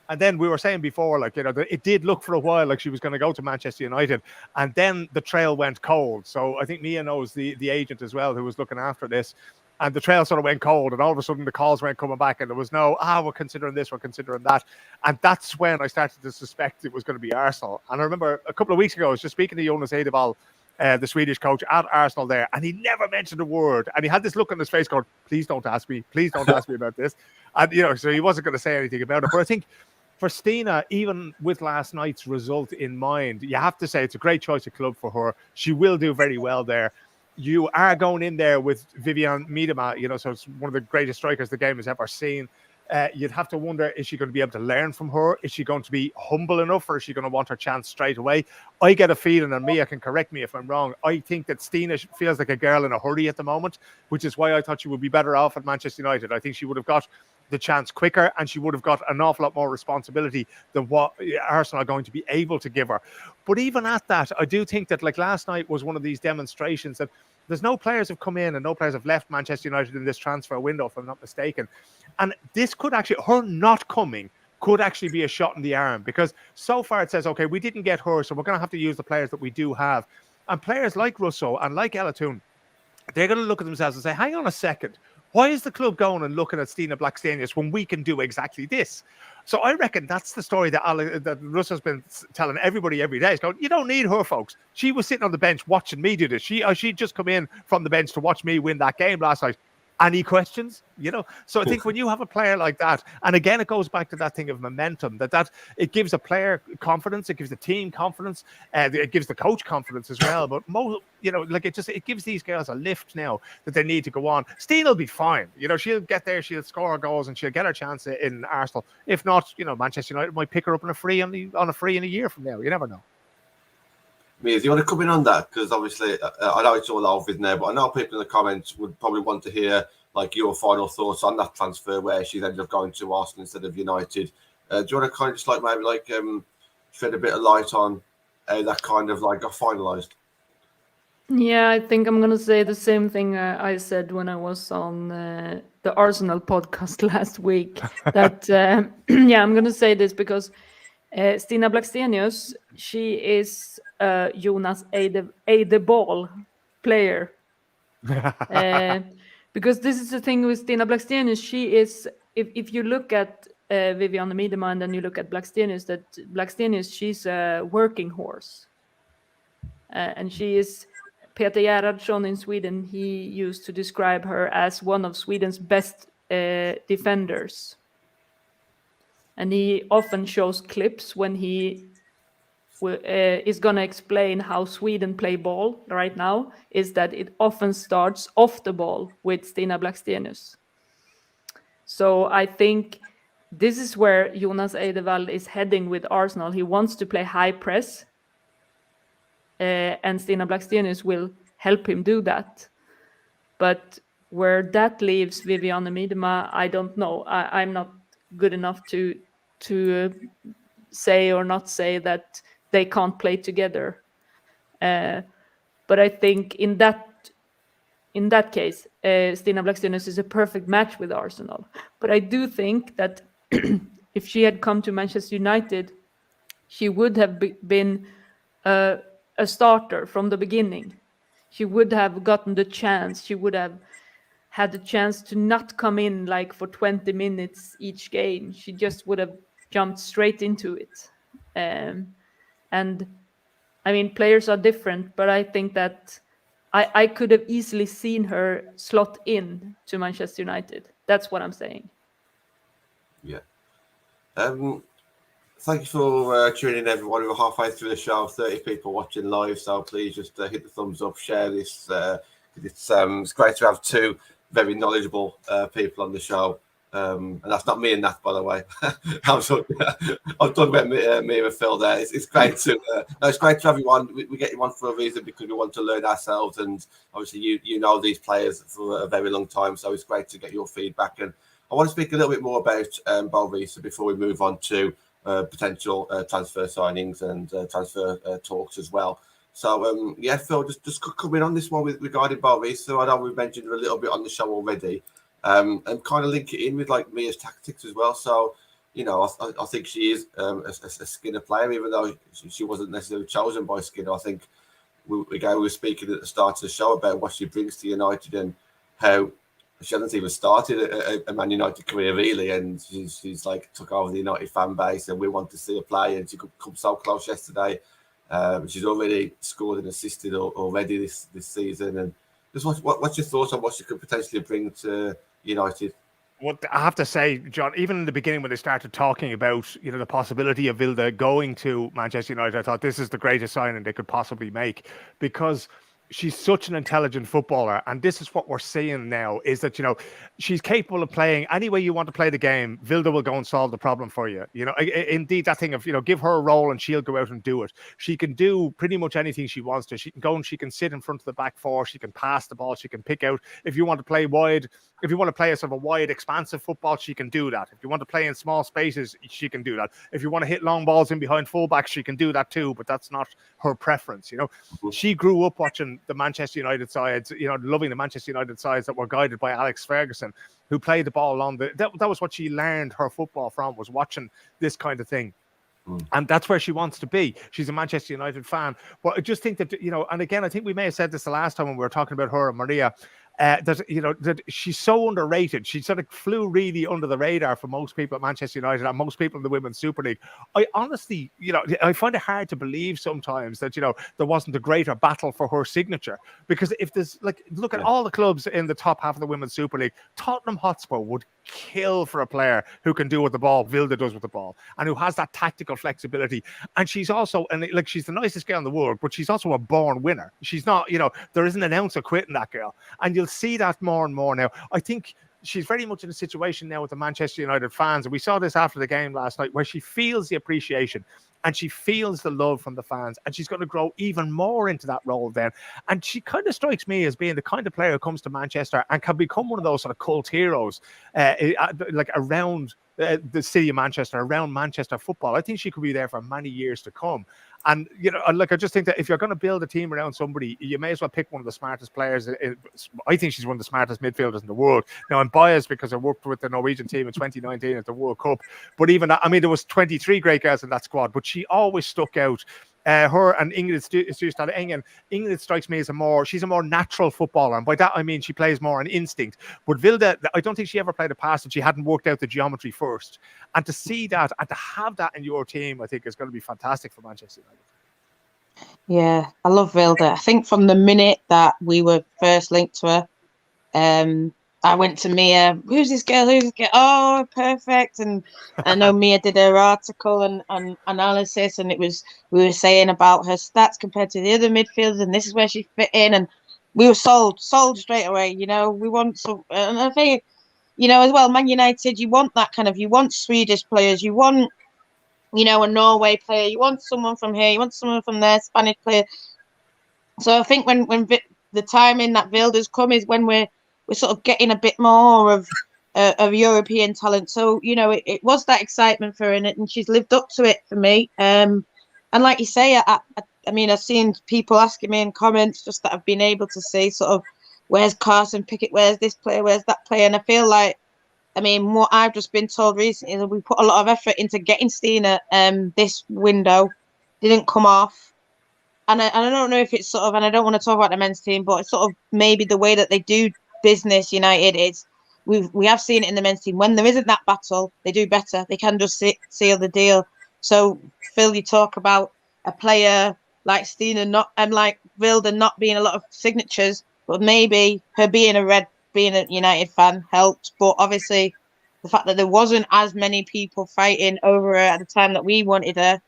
And then we were saying before, it did look for a while like she was going to go to Manchester United. And then the trail went cold. So I think Mia knows the agent as well, who was looking after this. And the trail sort of went cold, and all of a sudden the calls weren't coming back, and there was no, we're considering this, we're considering that. And that's when I started to suspect it was going to be Arsenal. And I remember a couple of weeks ago, I was just speaking to Jonas Eidevall, the Swedish coach at Arsenal there, and he never mentioned a word. And he had this look on his face going, please don't ask me about this. And, so he wasn't going to say anything about it. But I think for Stina, even with last night's result in mind, you have to say it's a great choice of club for her. She will do very well there. You are going in there with Vivian Miedema, so it's one of the greatest strikers the game has ever seen. You'd have to wonder, is she going to be able to learn from her? Is she going to be humble enough, or is she going to want her chance straight away? I get a feeling, and Mia can correct me if I'm wrong, I think that Stina feels like a girl in a hurry at the moment, which is why I thought she would be better off at Manchester United. I think she would have got the chance quicker, and she would have got an awful lot more responsibility than what Arsenal are going to be able to give her. But even at that, I do think that last night was one of these demonstrations that there's no players have come in and no players have left Manchester United in this transfer window, if I'm not mistaken. And this could actually, her not coming could actually be a shot in the arm, because so far it says, okay, we didn't get her, so we're going to have to use the players that we do have. And players like Russo and like Ella Toon, they're going to look at themselves and say, hang on a second, why is the club going and looking at Stina Blackstenius when we can do exactly this? So I reckon that's the story that Russo's been telling everybody every day. He's going, you don't need her, folks. She was sitting on the bench watching me do this. She'd just come in from the bench to watch me win that game last night. Any questions? So I think when you have a player like that, and again, it goes back to that thing of momentum, that it gives a player confidence, it gives the team confidence, it gives the coach confidence as well. But it gives these girls a lift now that they need to go on. Steen will be fine. She'll get there, she'll score goals, and she'll get her chance in Arsenal. If not, Manchester United might pick her up on a free in a year from now. You never know. Mia, do you want to come in on that? Because obviously, I know it's all over in there, but I know people in the comments would probably want to hear your final thoughts on that transfer where she's ended up going to Arsenal instead of United. Do you want to kind of just maybe shed a bit of light on how that kind of got finalised? Yeah, I think I'm going to say the same thing I said when I was on the Arsenal podcast last week. That, I'm going to say this because Stina Blackstenius, she is Jonas Eidevall player. Because this is the thing with Stina Blackstenius. She is, if you look at Vivianne Miedema and then you look at Blackstenius, she's a working horse. And she is, Peter Gerhardsson in Sweden, he used to describe her as one of Sweden's best defenders. And he often shows clips when he is going to explain how Sweden play ball right now, is that it often starts off the ball with Stina Blackstenius. So I think this is where Jonas Eidevall is heading with Arsenal. He wants to play high press, and Stina Blackstenius will help him do that. But where that leaves Viviane Miedema, I don't know. I'm not good enough to say or not say that they can't play together. But I think in that case, Stina Blackstenius is a perfect match with Arsenal. But I do think that if she had come to Manchester United, she would have been a starter from the beginning. She would have gotten the chance. She would have had the chance to not come in like for 20 minutes each game. She just would have jumped straight into it. And I mean, players are different, but I think that I could have easily seen her slot in to Manchester United. That's what I'm saying. Yeah. Thank you for tuning in, everyone. We're halfway through the show, 30 people watching live, so please just hit the thumbs up, share this. It's great to have two very knowledgeable people on the show. And that's not me and Nat, by the way. I'm talking about me and Phil there. It's great to it's great to have you on. We get you on for a reason, because we want to learn ourselves, and obviously you know these players for a very long time, so it's great to get your feedback. And I want to speak a little bit more about Risa before we move on to potential transfer signings and transfer talks as well. So yeah, Phil, just coming on this one regarding Risa. I know we've mentioned her a little bit on the show already. And kind of link it in with like Mia's tactics as well. So, you know, I think she is a Skinner player, even though she wasn't necessarily chosen by Skinner. I think we were speaking at the start of the show about what she brings to United and how she hasn't even started a Man United career really, and she's like took over the United fan base, and we want to see her play, and she could come so close yesterday. She's already scored and assisted already this season, and just what's your thoughts on what she could potentially bring to United? Well, I have to say, John, even in the beginning when they started talking about, you know, the possibility of Vilde going to Manchester United, I thought this is the greatest signing they could possibly make, because she's such an intelligent footballer, and this is what we're seeing now, is that, you know, she's capable of playing any way you want to play the game. Vilde will go and solve the problem for you. You know, indeed, that thing of, you know, give her a role and she'll go out and do it. She can do pretty much anything she wants to. She can go and she can sit in front of the back four. She can pass the ball. She can pick out. If you want to play wide, if you want to play a sort of a wide, expansive football, she can do that. If you want to play in small spaces, she can do that. If you want to hit long balls in behind fullbacks, she can do that too, but that's not her preference. You know, she grew up watching the Manchester United sides, you know, loving the Manchester United sides that were guided by Alex Ferguson, who played the ball along that was what she learned her football from, was watching this kind of thing. And that's where she wants to be. She's a Manchester United fan. But I just think that, you know, and again, I think we may have said this the last time when we were talking about her and Maria, that, you know, that she's so underrated. She sort of flew really under the radar for most people at Manchester United and most people in the Women's Super League. I honestly, you know, I find it hard to believe sometimes that, you know, there wasn't a greater battle for her signature. Because if there's, like, look at all the clubs in the top half of the Women's Super League, Tottenham Hotspur would kill for a player who can do with the ball, Vilde does with the ball, and who has that tactical flexibility. And she's also, and like, she's the nicest girl in the world, but she's also a born winner. She's not, you know, there isn't an ounce of quitting that girl. And you'll see that more and more now. I think she's very much in a situation now with the Manchester United fans, and we saw this after the game last night, where she feels the appreciation and she feels the love from the fans, and she's going to grow even more into that role then. And she kind of strikes me as being the kind of player who comes to Manchester and can become one of those sort of cult heroes, like around the city of Manchester, around Manchester football. I think she could be there for many years to come. And, you know, like, I just think that if you're going to build a team around somebody, you may as well pick one of the smartest players. I think she's one of the smartest midfielders in the world. Now, I'm biased because I worked with the Norwegian team in 2019 at the World Cup. But even that, I mean, there was 23 great girls in that squad, but she always stuck out. Her and Ingrid Styrstad Engen. Ingrid strikes me as she's a more natural footballer, and by that I mean she plays more on instinct. But Vilde, I don't think she ever played a pass that she hadn't worked out the geometry first. And to see that and to have that in your team, I think is going to be fantastic for Manchester United. Yeah, I love Vilde. I think from the minute that we were first linked to her, I went to Mia. Who's this girl? Oh, perfect. And I know Mia did her article and analysis, and we were saying about her stats compared to the other midfielders, and this is where she fit in. And we were sold straight away. You know, we want some. And I think as well, Man United, you want that you want Swedish players, you want, a Norway player, you want someone from here, you want someone from there, Spanish player. So I think when the timing that Vilde's come is when we're sort of getting a bit more of European talent. So it was that excitement for her, and she's lived up to it for me. And like you say, I mean, I've seen people asking me in comments just that I've been able to see sort of where's Carson Pickett, where's this player, where's that player, and I feel like, I mean, what I've just been told recently is that we put a lot of effort into getting Stina this window, didn't come off. And I don't know if it's sort of, and I don't want to talk about the men's team, but it's sort of maybe the way that they do business, United, is we have seen it in the men's team. When there isn't that battle, they do better. They can just seal the deal. So, Phil, you talk about a player like Stina and like Vilde not being a lot of signatures, but maybe her being a United fan helped. But obviously, the fact that there wasn't as many people fighting over her at the time that we wanted her,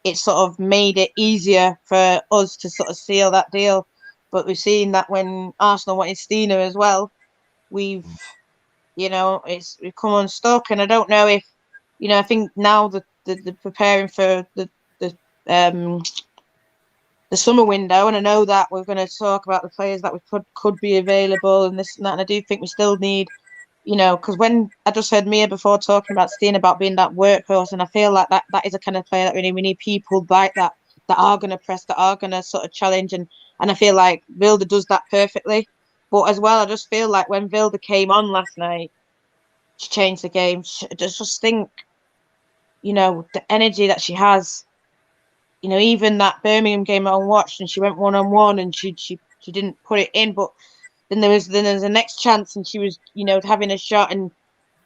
it sort of made it easier for us to sort of seal that deal. But we've seen that when Arsenal wanted Stina as well, we've come unstuck. And I don't know if, I think now the preparing for the summer window, and I know that we're going to talk about the players that we could be available and this and that. And I do think we still need, because when I just heard Mia before talking about Steen about being that workhorse, and I feel like that is a kind of player that we need. We need people like that are going to press, that are going to sort of challenge, and I feel like Vilde does that perfectly. But as well, I just feel like when Vilde came on last night, she changed the game. I just think, the energy that she has. Even that Birmingham game I watched, and she went 1-on-1, and she didn't put it in, but then there was the next chance, and she was having a shot, and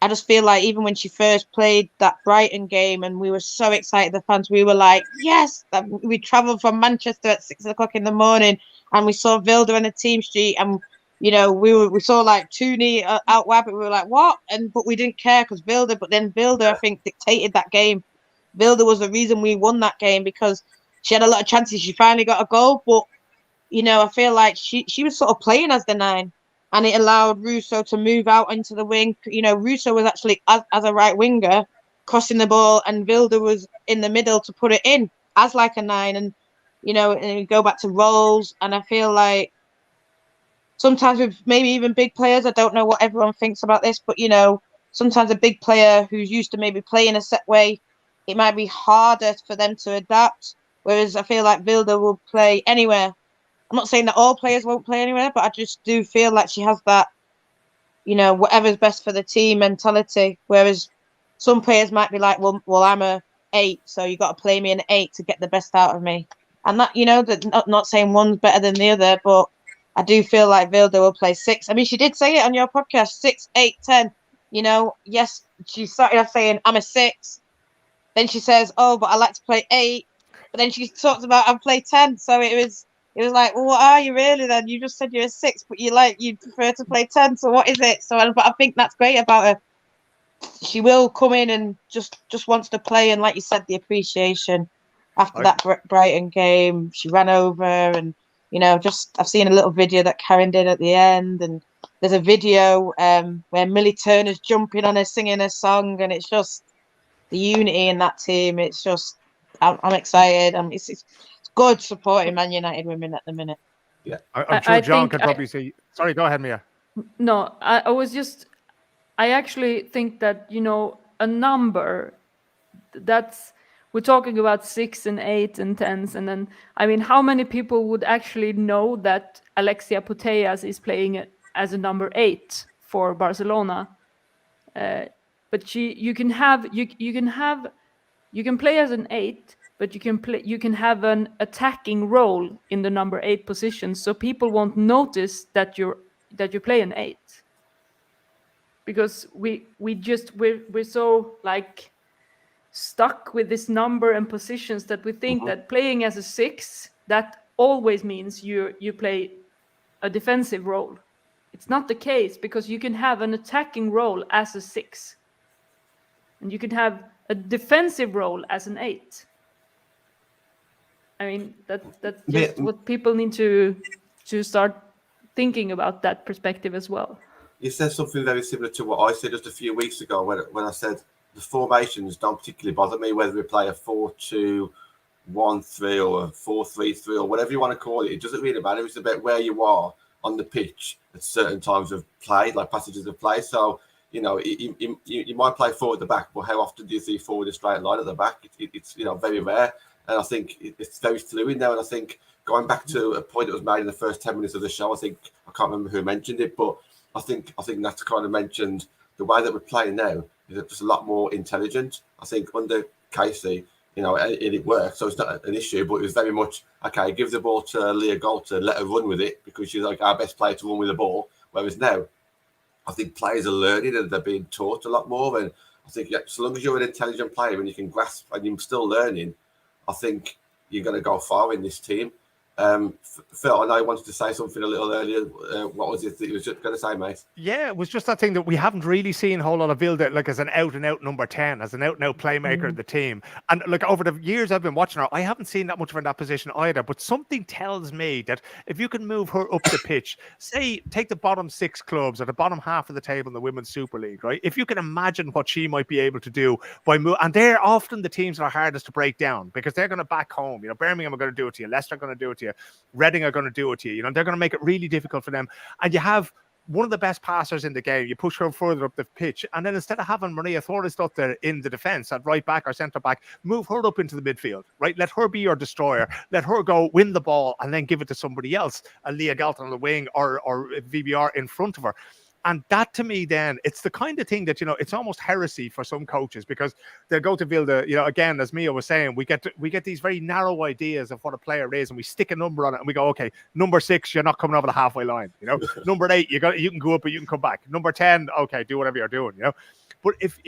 I just feel like even when she first played that Brighton game, and we were so excited, the fans, we were like, yes. We travelled from Manchester at 6 o'clock in the morning, and we saw Vilde on the team street, and we saw like Tooney out wide, but we were like, what? But we didn't care because Vilde. But then Vilde, I think, dictated that game. Vilde was the reason we won that game because she had a lot of chances. She finally got a goal, but I feel like she was sort of playing as the 9, and it allowed Russo to move out into the wing. Russo was actually as a right winger crossing the ball, and Vilde was in the middle to put it in as like a 9. And and you go back to roles, and I feel like sometimes with maybe even big players, I don't know what everyone thinks about this, but sometimes a big player who's used to maybe playing a set way, it might be harder for them to adapt. Whereas I feel like Vilde will play anywhere. I'm not saying that all players won't play anywhere, but I just do feel like she has that, whatever's best for the team mentality. Whereas some players might be like, well, I'm a 8, so you got to play me an 8 to get the best out of me. And that, that not saying one's better than the other, but I do feel like Vilde will play 6. I mean, she did say it on your podcast, 6, 8, 10. Yes, she started off saying, I'm a 6. Then she says, oh, but I like to play 8. But then she talked about I play 10. So it was like, well, what are you really then? You just said you're a 6, but you prefer to play 10. So what is it? But I think that's great about her. She will come in and just wants to play. And like you said, the appreciation after that Brighton game, she ran over and, I've seen a little video that Karen did at the end. And there's a video where Millie Turner's jumping on her, singing a song. And it's just the unity in that team. It's just, I'm excited. It's good supporting Man United women at the minute. Yeah, I'm sure John can probably say. Sorry, go ahead, Mia. No, I actually think that a number that's, we're talking about 6 and 8 and 10s, and then I mean, how many people would actually know that Alexia Putellas is playing as a number 8 for Barcelona? But you can play as an 8, but you can have an attacking role in the number 8 position, so people won't notice that you play an 8, because we're so like stuck with this number and positions that we think that playing as a 6, that always means you play a defensive role. It's not the case, because you can have an attacking role as a 6, and you can have a defensive role as an 8. I mean, that's just what people need to start thinking about, that perspective as well. you said something very similar to what I said just a few weeks ago when I said the formations don't particularly bother me, whether we play a 4-2-1-3 or a 4-3-3 or whatever you want to call it. It doesn't really matter. It's about where you are on the pitch at certain times of play, like passages of play. So, you know, you might play forward at the back, but how often do you see forward a straight line at the back? It's you know, very rare. And I think it's very fluid now. And I think going back to a point that was made in the first 10 minutes of the show, I can't remember who mentioned it, but I think Nat's kind of mentioned the way that we're playing now is just a lot more intelligent. I think under Casey, you know, it worked, so it's not an issue, but it was very much, okay, give the ball to Leah Galton, let her run with it, because she's like our best player to run with the ball. Whereas now, I think players are learning and they're being taught a lot more. And I think so long as you're an intelligent player and you can grasp and you're still learning, I think you're going to go far in this team. Phil, I know you wanted to say something a little earlier. What was it that you were just going to say, mate? Yeah, it was just that thing that we haven't really seen a whole lot of Vilde like as an out-and-out number 10, as an out-and-out playmaker of the team. And like over the years I've been watching her, I haven't seen that much of her in that position either. But something tells me that if you can move her up the pitch, say, take the bottom 6 clubs or the bottom half of the table in the Women's Super League, right? If you can imagine what she might be able to do by and they're often the teams that are hardest to break down because they're going to back home. You know, Birmingham are going to do it to you, Leicester are going to do it to you, Reading are going to do it to you. You know, they're going to make it really difficult for them. And you have one of the best passers in the game. You push her further up the pitch. And then instead of having Maria Thorstadottir in the defence at right back or centre back, move her up into the midfield, right? Let her be your destroyer. Let her go win the ball and then give it to somebody else. A Leah Galton on the wing or VBR in front of her. And that to me, then, it's the kind of thing that, you know, it's almost heresy for some coaches because they'll go to Vilde, you know, again, as Mia was saying, we get these very narrow ideas of what a player is and we stick a number on it and we go, okay, number 6, you're not coming over the halfway line, you know, number 8, you can go up but you can come back. Number 10, okay, do whatever you're doing, you know. But if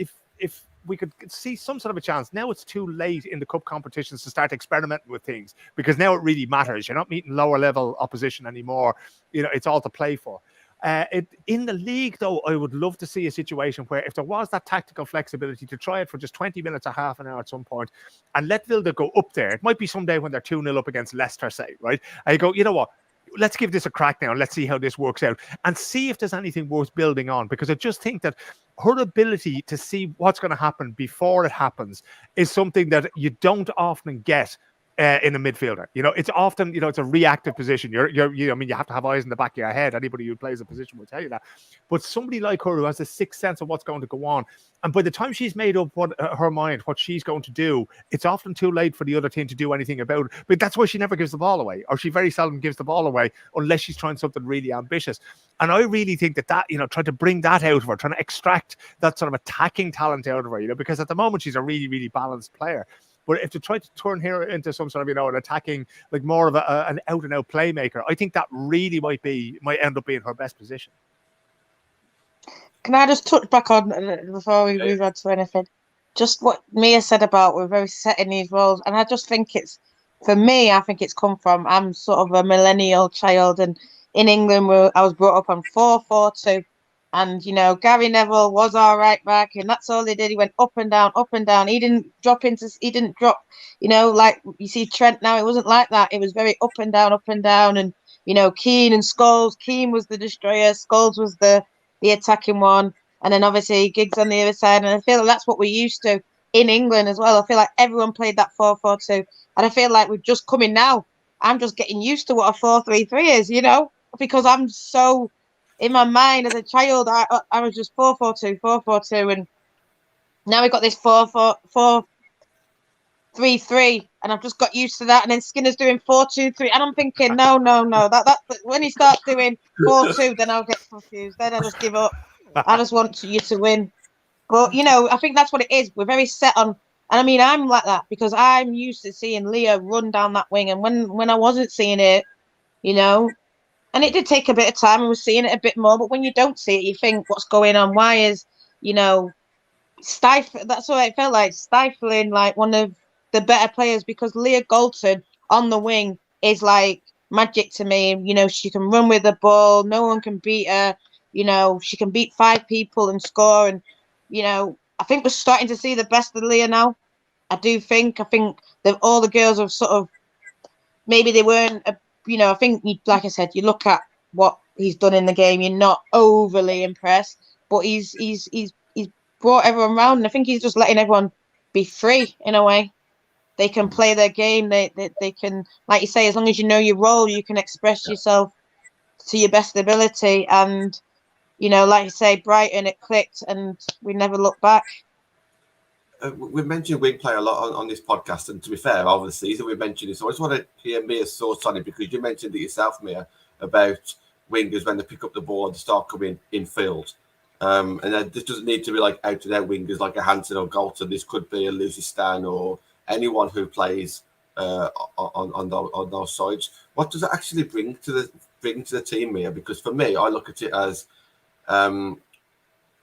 we could see some sort of a chance, now it's too late in the cup competitions to start experimenting with things because now it really matters. You're not meeting lower level opposition anymore. You know, it's all to play for. In the league, though, I would love to see a situation where if there was that tactical flexibility to try it for just 20 minutes or half an hour at some point and let Vilde go up there. It might be someday when they're 2-0 up against Leicester, say, right? I go, you know what? Let's give this a crack now and let's see how this works out and see if there's anything worth building on, because I just think that her ability to see what's going to happen before it happens is something that you don't often get in a midfielder. You know, it's often, you know, it's a reactive position. I mean, you have to have eyes in the back of your head. Anybody who plays a position will tell you that. But somebody like her who has a sixth sense of what's going to go on, and by the time she's made up her mind, what she's going to do, it's often too late for the other team to do anything about it. But that's why she never gives the ball away, or she very seldom gives the ball away unless she's trying something really ambitious. And I really think that, you know, trying to bring that out of her, trying to extract that sort of attacking talent out of her, you know, because at the moment she's a really, really balanced player. But if to try to turn her into some sort of, you know, an attacking, like more of an out-and-out playmaker, I think that really might end up being her best position. Can I just touch back on, before we move on to anything, just what Mia said about we're very set in these roles. And I just think it's, for me, I think it's come from, I'm sort of a millennial child. And in England, I was brought up on 4-4-2. And, you know, Gary Neville was our right back, and that's all he did. He went up and down, up and down. He didn't drop, you know, like you see Trent now. It wasn't like that. It was very up and down, up and down. And, you know, Keane and Scholes. Keane was the destroyer. Scholes was the attacking one. And then obviously Giggs on the other side. And I feel like that's what we're used to in England as well. I feel like everyone played that 4-4-2. And I feel like we're just coming now. I'm just getting used to what a 4-3-3 is, you know, because I'm so... in my mind as a child, I was just 4-4-2, and now we got this 4-4-3-3, and I've just got used to that. And then Skinner's doing 4-2-3, and I'm thinking, no. That when he starts doing 4-2, then I'll get confused. Then I'll just give up. I just want you to win. But you know, I think that's what it is. We're very set on, and I mean, I'm like that because I'm used to seeing Leah run down that wing, and when I wasn't seeing it, you know. And it did take a bit of time, and we're seeing it a bit more. But when you don't see it, you think, what's going on? Why is, you know, that's what it felt like, stifling like one of the better players, because Leah Galton on the wing is like magic to me. You know, she can run with the ball. No one can beat her. You know, she can beat 5 people and score. And, you know, I think we're starting to see the best of Leah now. I think that all the girls have sort of, maybe they weren't, you know, I think, like I said, you look at what he's done in the game, you're not overly impressed. But he's brought everyone around, and I think he's just letting everyone be free in a way. They can play their game. They can, like you say, as long as you know your role, you can express yourself to your best ability. And like you say, Brighton, it clicked, and we never looked back. We've mentioned wing play a lot on this podcast, and to be fair, over the season we've mentioned it. So I just want to hear Mia's thoughts on it, because you mentioned it yourself, Mia, about wingers when they pick up the ball and start coming in field. And this doesn't need to be like out and out wingers like a Hansen or Galton. This could be a Lucy Stan or anyone who plays on those sides. What does it actually bring to the team, Mia? Because for me, I look at it as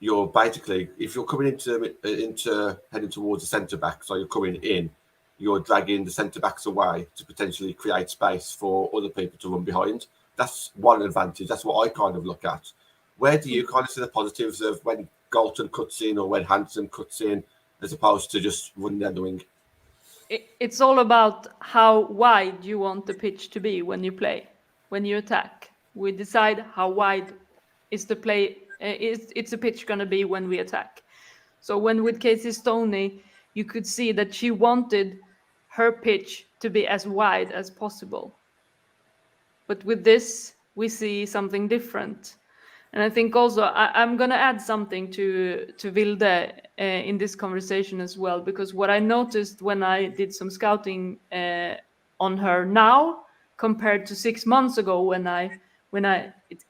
you're basically, if you're coming into heading towards the centre back, so you're coming in, you're dragging the centre backs away to potentially create space for other people to run behind. That's one advantage. That's what I kind of look at. Where do you kind of see the positives of when Galton cuts in or when Hansen cuts in, as opposed to just running down the wing? It's all about how wide you want the pitch to be when you play, when you attack. We decide how wide is the play. It's a pitch going to be when we attack. So when with Casey Stoney, you could see that she wanted her pitch to be as wide as possible. But with this, we see something different. And I think also I'm going to add something to Vilde in this conversation as well, because what I noticed when I did some scouting on her now compared to 6 months ago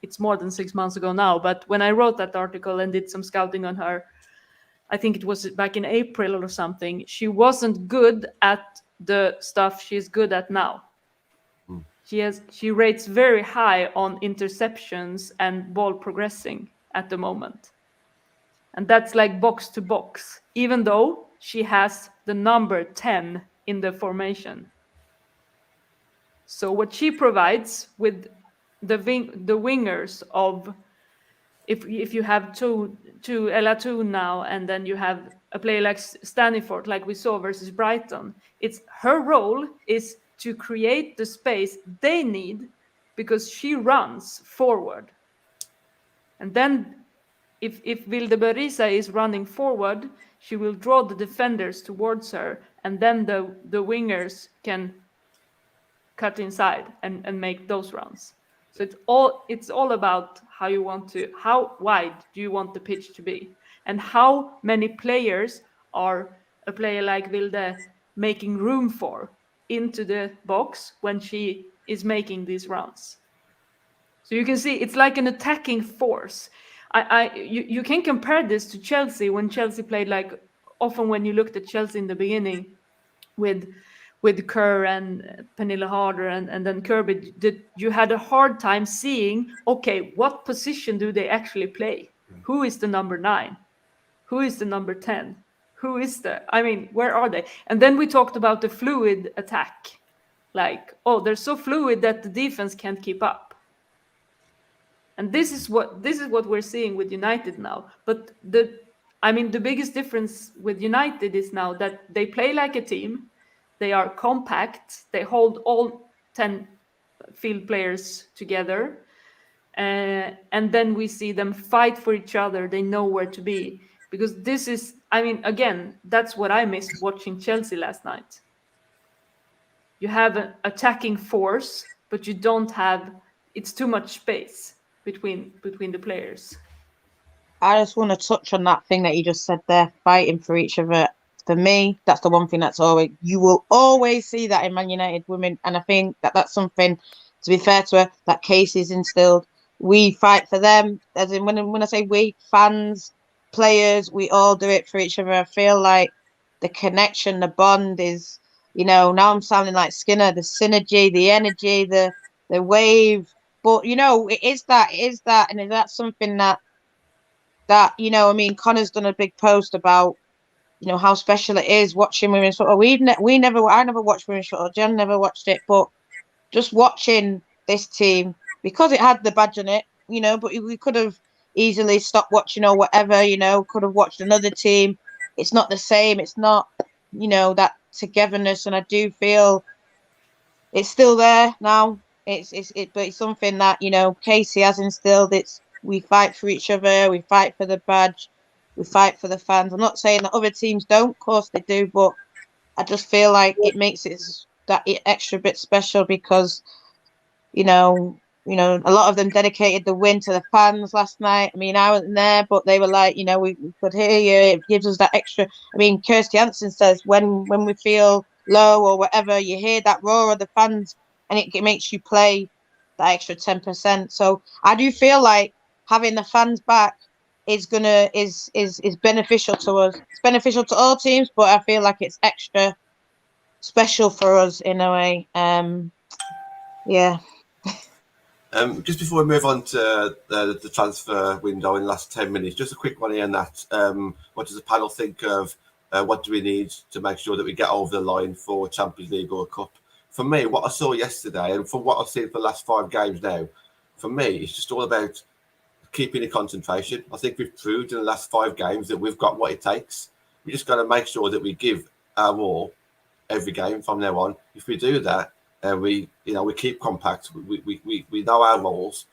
it's more than 6 months ago now, but when I wrote that article and did some scouting on her, I think it was back in April or something, she wasn't good at the stuff she's good at now. She rates very high on interceptions and ball progressing at the moment. And that's like box to box, even though she has the number 10 in the formation. So what she provides with the wingers of, if you have two Ella 2 now, and then you have a player like Staniford, like we saw versus Brighton, it's her role is to create the space they need, because she runs forward. And then if Vilde Risa is running forward, she will draw the defenders towards her, and then the wingers can cut inside and make those runs. So it's all about how wide do you want the pitch to be, and how many players are a player like Vilde making room for into the box when she is making these runs. So you can see it's like an attacking force. You can compare this to Chelsea, when Chelsea played, like often when you looked at Chelsea in the beginning with Kerr and Pernille Harder and then Kirby, you had a hard time seeing, okay, what position do they actually play? Who is the number 9? Who is the number 10? Where are they? And then we talked about the fluid attack. Like, they're so fluid that the defense can't keep up. And this is what we're seeing with United now. But the biggest difference with United is now that they play like a team. They are compact. They hold all 10 field players together. And then we see them fight for each other. They know where to be. Because this is, again, that's what I missed watching Chelsea last night. You have an attacking force, but you don't have, it's too much space between the players. I just want to touch on that thing that you just said there, fighting for each other. For me, that's the one thing you will always see that in Man United women. And I think that's something, to be fair to her, that Casey's instilled. We fight for them. As in, when I say we, fans, players, we all do it for each other. I feel like the connection, the bond is, now I'm sounding like Skinner, the synergy, the energy, the wave. But, it is that. And that's something that, Connor's done a big post about, how special it is watching women's football. I never watched women's football. Jon never watched it, but just watching this team, because it had the badge on it, but we could have easily stopped watching or whatever, could have watched another team. It's not the same. It's not, that togetherness. And I do feel it's still there now But it's something that, you know, Casey has instilled. We fight for each other, we fight for the badge, we fight for the fans. I'm not saying that other teams don't, of course they do, but I just feel like it makes it that extra bit special because, you know, a lot of them dedicated the win to the fans last night. I mean, I wasn't there, but they were like, you know, we could hear you. It gives us that extra. I mean, Kirsty Hansen says when we feel low or whatever, you hear that roar of the fans, and it makes you play that extra 10%. So I do feel like having the fans back is beneficial to us. It's beneficial to all teams, but I feel like it's extra special for us in a way. Yeah. Just before we move on to the transfer window in the last 10 minutes, just a quick one here, Nat. What does the panel think of what do we need to make sure that we get over the line for Champions League or Cup? For me, what I saw yesterday, and from what I've seen for the last 5 games now, for me, it's just all about keeping the concentration. I think we've proved in the last 5 games that we've got what it takes. We just got to make sure that we give our all every game from now on. If we do that, we keep compact. We know our roles.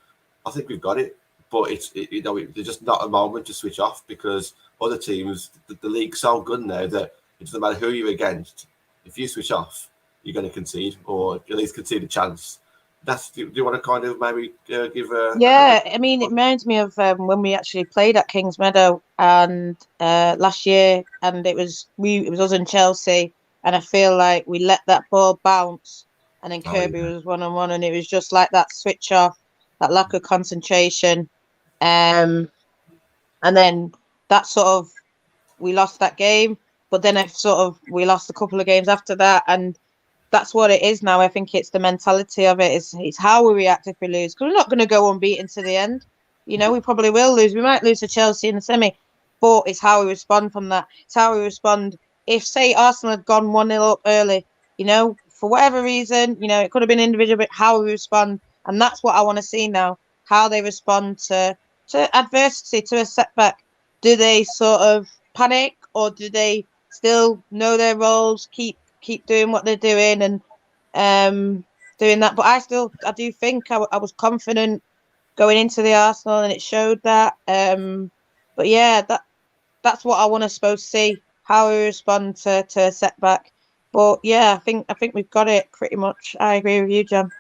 I think we've got it, but there's just not a moment to switch off because other teams, the league's so good now that it doesn't matter who you're against. If you switch off, you're going to concede or at least concede a chance. Do you want to kind of maybe give a? Yeah, I mean, it reminds me of when we actually played at Kings Meadow and last year, and it was us and Chelsea, and I feel like we let that ball bounce, and then Kirby was 1-on-1, and it was just like that switch off, that lack of concentration, and then that sort of we lost that game, but then we lost a couple of games after that, and that's what it is now. I think it's the mentality of it. It's how we react if we lose. Because we're not going to go unbeaten to the end. You know, we probably will lose. We might lose to Chelsea in the semi. But it's how we respond from that. It's how we respond. If, say, Arsenal had gone 1-0 up early, you know, for whatever reason, you know, it could have been individual, but how we respond. And that's what I want to see now. How they respond to adversity, to a setback. Do they sort of panic or do they still know their roles, keep doing what they're doing and doing that? But I do think I was confident going into the Arsenal, and it showed that. But yeah, that's what I want to supposed to see, how we respond to a setback. But yeah, I think we've got it pretty much. I agree with you, John.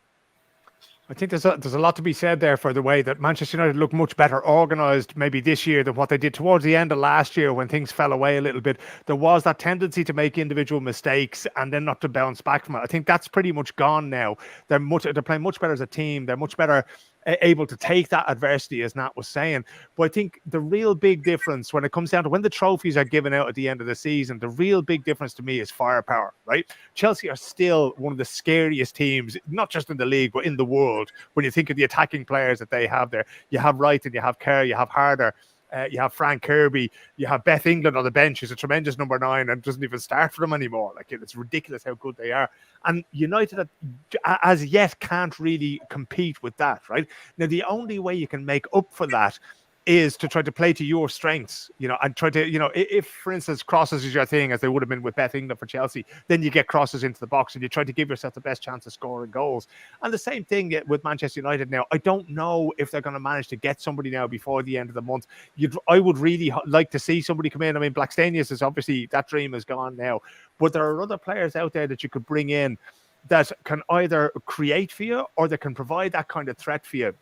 I think there's a lot to be said there for the way that Manchester United look much better organised maybe this year than what they did towards the end of last year when things fell away a little bit. There was that tendency to make individual mistakes and then not to bounce back from it. I think that's pretty much gone now. They're playing much better as a team. They're much better able to take that adversity, as Nat was saying. But I think the real big difference when it comes down to when the trophies are given out at the end of the season, the real big difference to me is firepower, right? Chelsea are still one of the scariest teams, not just in the league, but in the world. When you think of the attacking players that they have there, you have Wright and you have Kerr, you have Harder, you have Frank Kirby, you have Beth England on the bench, who's a tremendous number 9 and doesn't even start for them anymore. Like, it's ridiculous how good they are. And United, as yet, can't really compete with that, right? Now, the only way you can make up for that is to try to play to your strengths, you know, and try to, you know, if, for instance, crosses is your thing, as they would have been with Beth England for Chelsea, then you get crosses into the box and you try to give yourself the best chance of scoring goals. And the same thing with Manchester United now. I don't know if they're going to manage to get somebody now before the end of the month. I would really like to see somebody come in. I mean, Blackstenius is obviously, that dream is gone now, but there are other players out there that you could bring in that can either create for you or that can provide that kind of threat for you.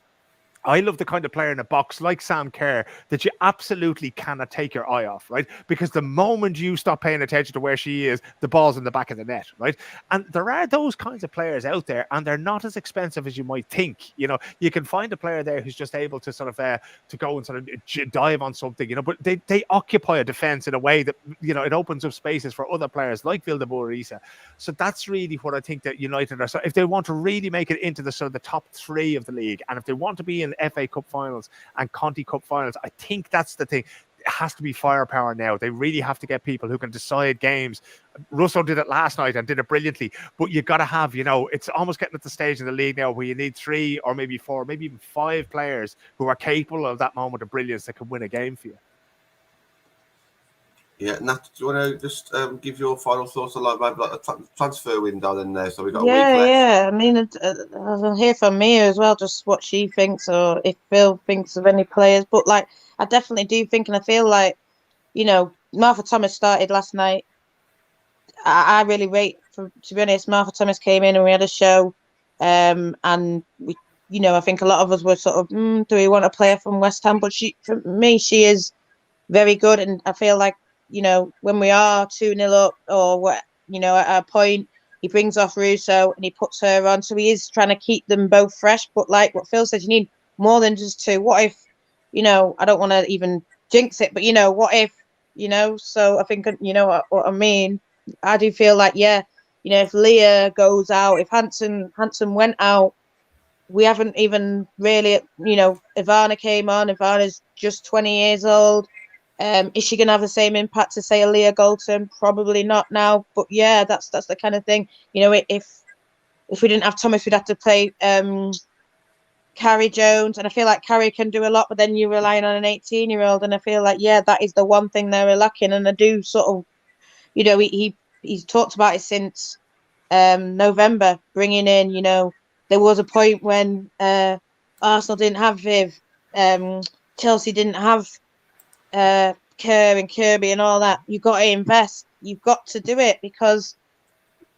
I love the kind of player in a box like Sam Kerr that you absolutely cannot take your eye off, right? Because the moment you stop paying attention to where she is, the ball's in the back of the net, right? And there are those kinds of players out there, and they're not as expensive as you might think. You know, you can find a player there who's just able to sort of to go and sort of dive on something, you know, but they occupy a defense in a way that, you know, it opens up spaces for other players like Vilde or Risa. So that's really what I think that United are. So if they want to really make it into the sort of the top 3 of the league, and if they want to be in FA Cup finals and Conti Cup finals, I think that's the thing. It has to be firepower now. They really have to get people who can decide games. Russo did it last night and did it brilliantly, but you got to have, you know, it's almost getting at the stage of the league now where you need 3 or maybe 4, maybe even 5 players who are capable of that moment of brilliance that can win a game for you. Yeah, Nat, do you want to just give your final thoughts on maybe a transfer window then there? So we've got a week Yeah, left. yeah. I mean, I'll hear from Mia as well, just what she thinks or if Phil thinks of any players. But like, I definitely do think, and I feel like, Martha Thomas started last night. I really rate, to be honest, Martha Thomas came in and we had a show, and we, I think a lot of us were sort of, do we want a player from West Ham? But for me, she is very good, and I feel like, when we are 2-0 up or what, at a point, he brings off Russo and he puts her on, so he is trying to keep them both fresh. But like what Phil says, you need more than just two. What if, I don't want to even jinx it, but what if, so I think, what I mean. I do feel like, yeah, if Leah goes out, if Hanson went out, we haven't even really, Ivana came on. Ivana's just 20 years old. Is she going to have the same impact to say a Leah Golton? Probably not now. But yeah, that's the kind of thing. If we didn't have Thomas, we'd have to play Carrie Jones, and I feel like Carrie can do a lot, but then you're relying on an 18-year-old, and I feel like, yeah, that is the one thing they're lacking. And I do sort of, he's talked about it since November, bringing in, there was a point when Arsenal didn't have Viv, Chelsea didn't have Kerr and Kirby and all that. You've got to invest. You've got to do it because,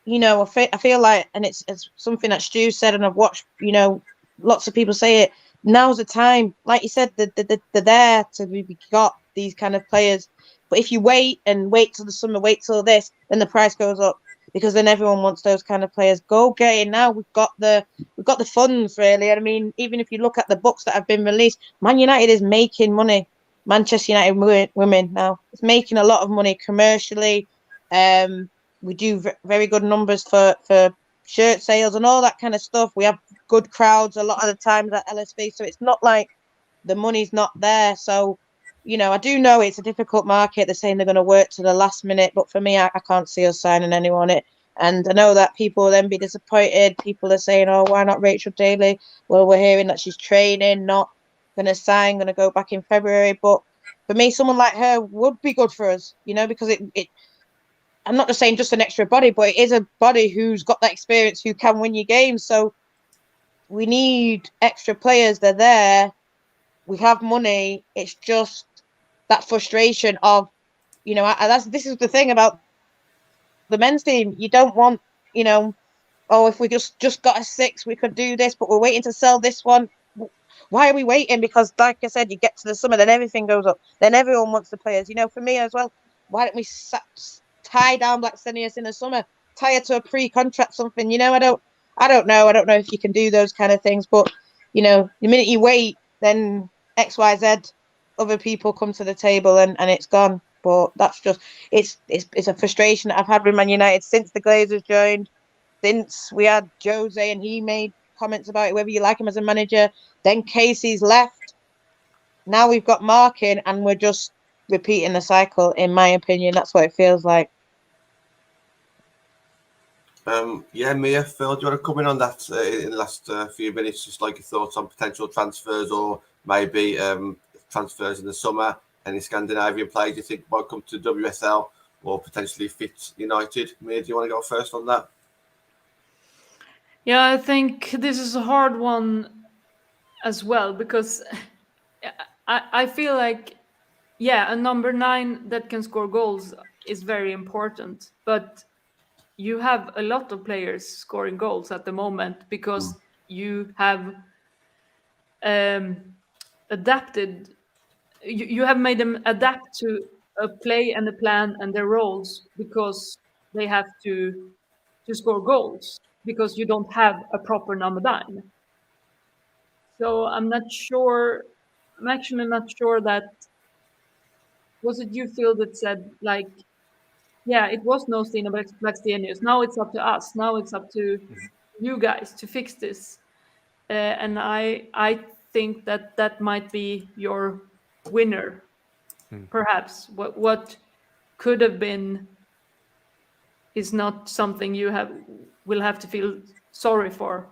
I feel like, and it's something that Stu said, and I've watched, lots of people say it. Now's the time. Like you said, they're there to be got these kind of players. But if you wait till the summer, wait till this, then the price goes up because then everyone wants those kind of players. Go get it now. We've got the funds, really. I mean, even if you look at the books that have been released, Man United is making money. Manchester United women now, it's making a lot of money commercially. We do very good numbers for shirt sales and all that kind of stuff. We have good crowds a lot of the times at LSV, so it's not like the money's not there. So, I do know it's a difficult market. They're saying they're going to work to the last minute, but for me, I can't see us signing anyone. And I know that people will then be disappointed. People are saying, oh, why not Rachel Daly? Well, we're hearing that she's training, not going to sign, going to go back in February. But for me, someone like her would be good for us, because it I'm not just saying just an extra body, but it is a body who's got that experience, who can win you games. So we need extra players. They're there. We have money. It's just that frustration of, this is the thing about the men's team. You don't want, oh, if we just got a 6, we could do this, but we're waiting to sell this one. Why are we waiting? Because, like I said, you get to the summer, then everything goes up. Then everyone wants the players. For me as well, why don't we tie down Black Stenius in the summer? Tie her to a pre-contract something. I don't know. I don't know if you can do those kind of things. But, the minute you wait, then XYZ, other people come to the table and it's gone. But that's just, it's a frustration that I've had with Man United since the Glazers joined, since we had Jose and he made comments about it, whether you like him as a manager. Then Casey's left. Now we've got Markin and we're just repeating the cycle, in my opinion. That's what it feels like. Yeah, Mia, Phil, do you want to come in on that in the last few minutes? Just like your thoughts on potential transfers or maybe transfers in the summer. Any Scandinavian players you think might come to WSL or potentially fit United? Mia, do you want to go first on that? Yeah, I think this is a hard one as well because I feel like, yeah, a number 9 that can score goals is very important, but you have a lot of players scoring goals at the moment because you have adapted. You have made them adapt to a play and a plan and their roles because they have to score goals because you don't have a proper number 9. So I'm not sure. I'm actually not sure that. Was it you, Phil, that said like, yeah, it was no Stina Blackstenius. Now it's up to us. Now it's up to you guys to fix this. And I think that might be your winner, perhaps. What could have been is not something you will have to feel sorry for.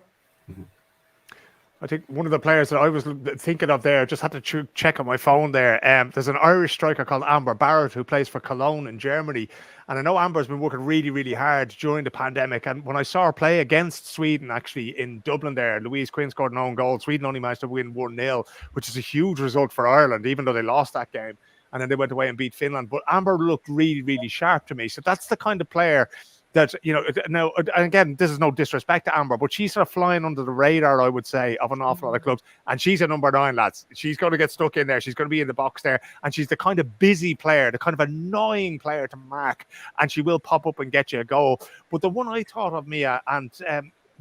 I think one of the players that I was thinking of there, just had to check on my phone there. There's an Irish striker called Amber Barrett who plays for Cologne in Germany. And I know Amber's been working really, really hard during the pandemic. And when I saw her play against Sweden, actually, in Dublin there, Louise Quinn scored an own goal. Sweden only managed to win 1-0, which is a huge result for Ireland, even though they lost that game. And then they went away and beat Finland. But Amber looked really, really sharp to me. So that's the kind of player that, you know, now, again, this is no disrespect to Amber, but she's sort of flying under the radar, I would say, of an awful lot of clubs. And she's a number 9, lads. She's going to get stuck in there. She's going to be in the box there. And she's the kind of busy player, the kind of annoying player to mark. And she will pop up and get you a goal. But the one I thought of, Mia, and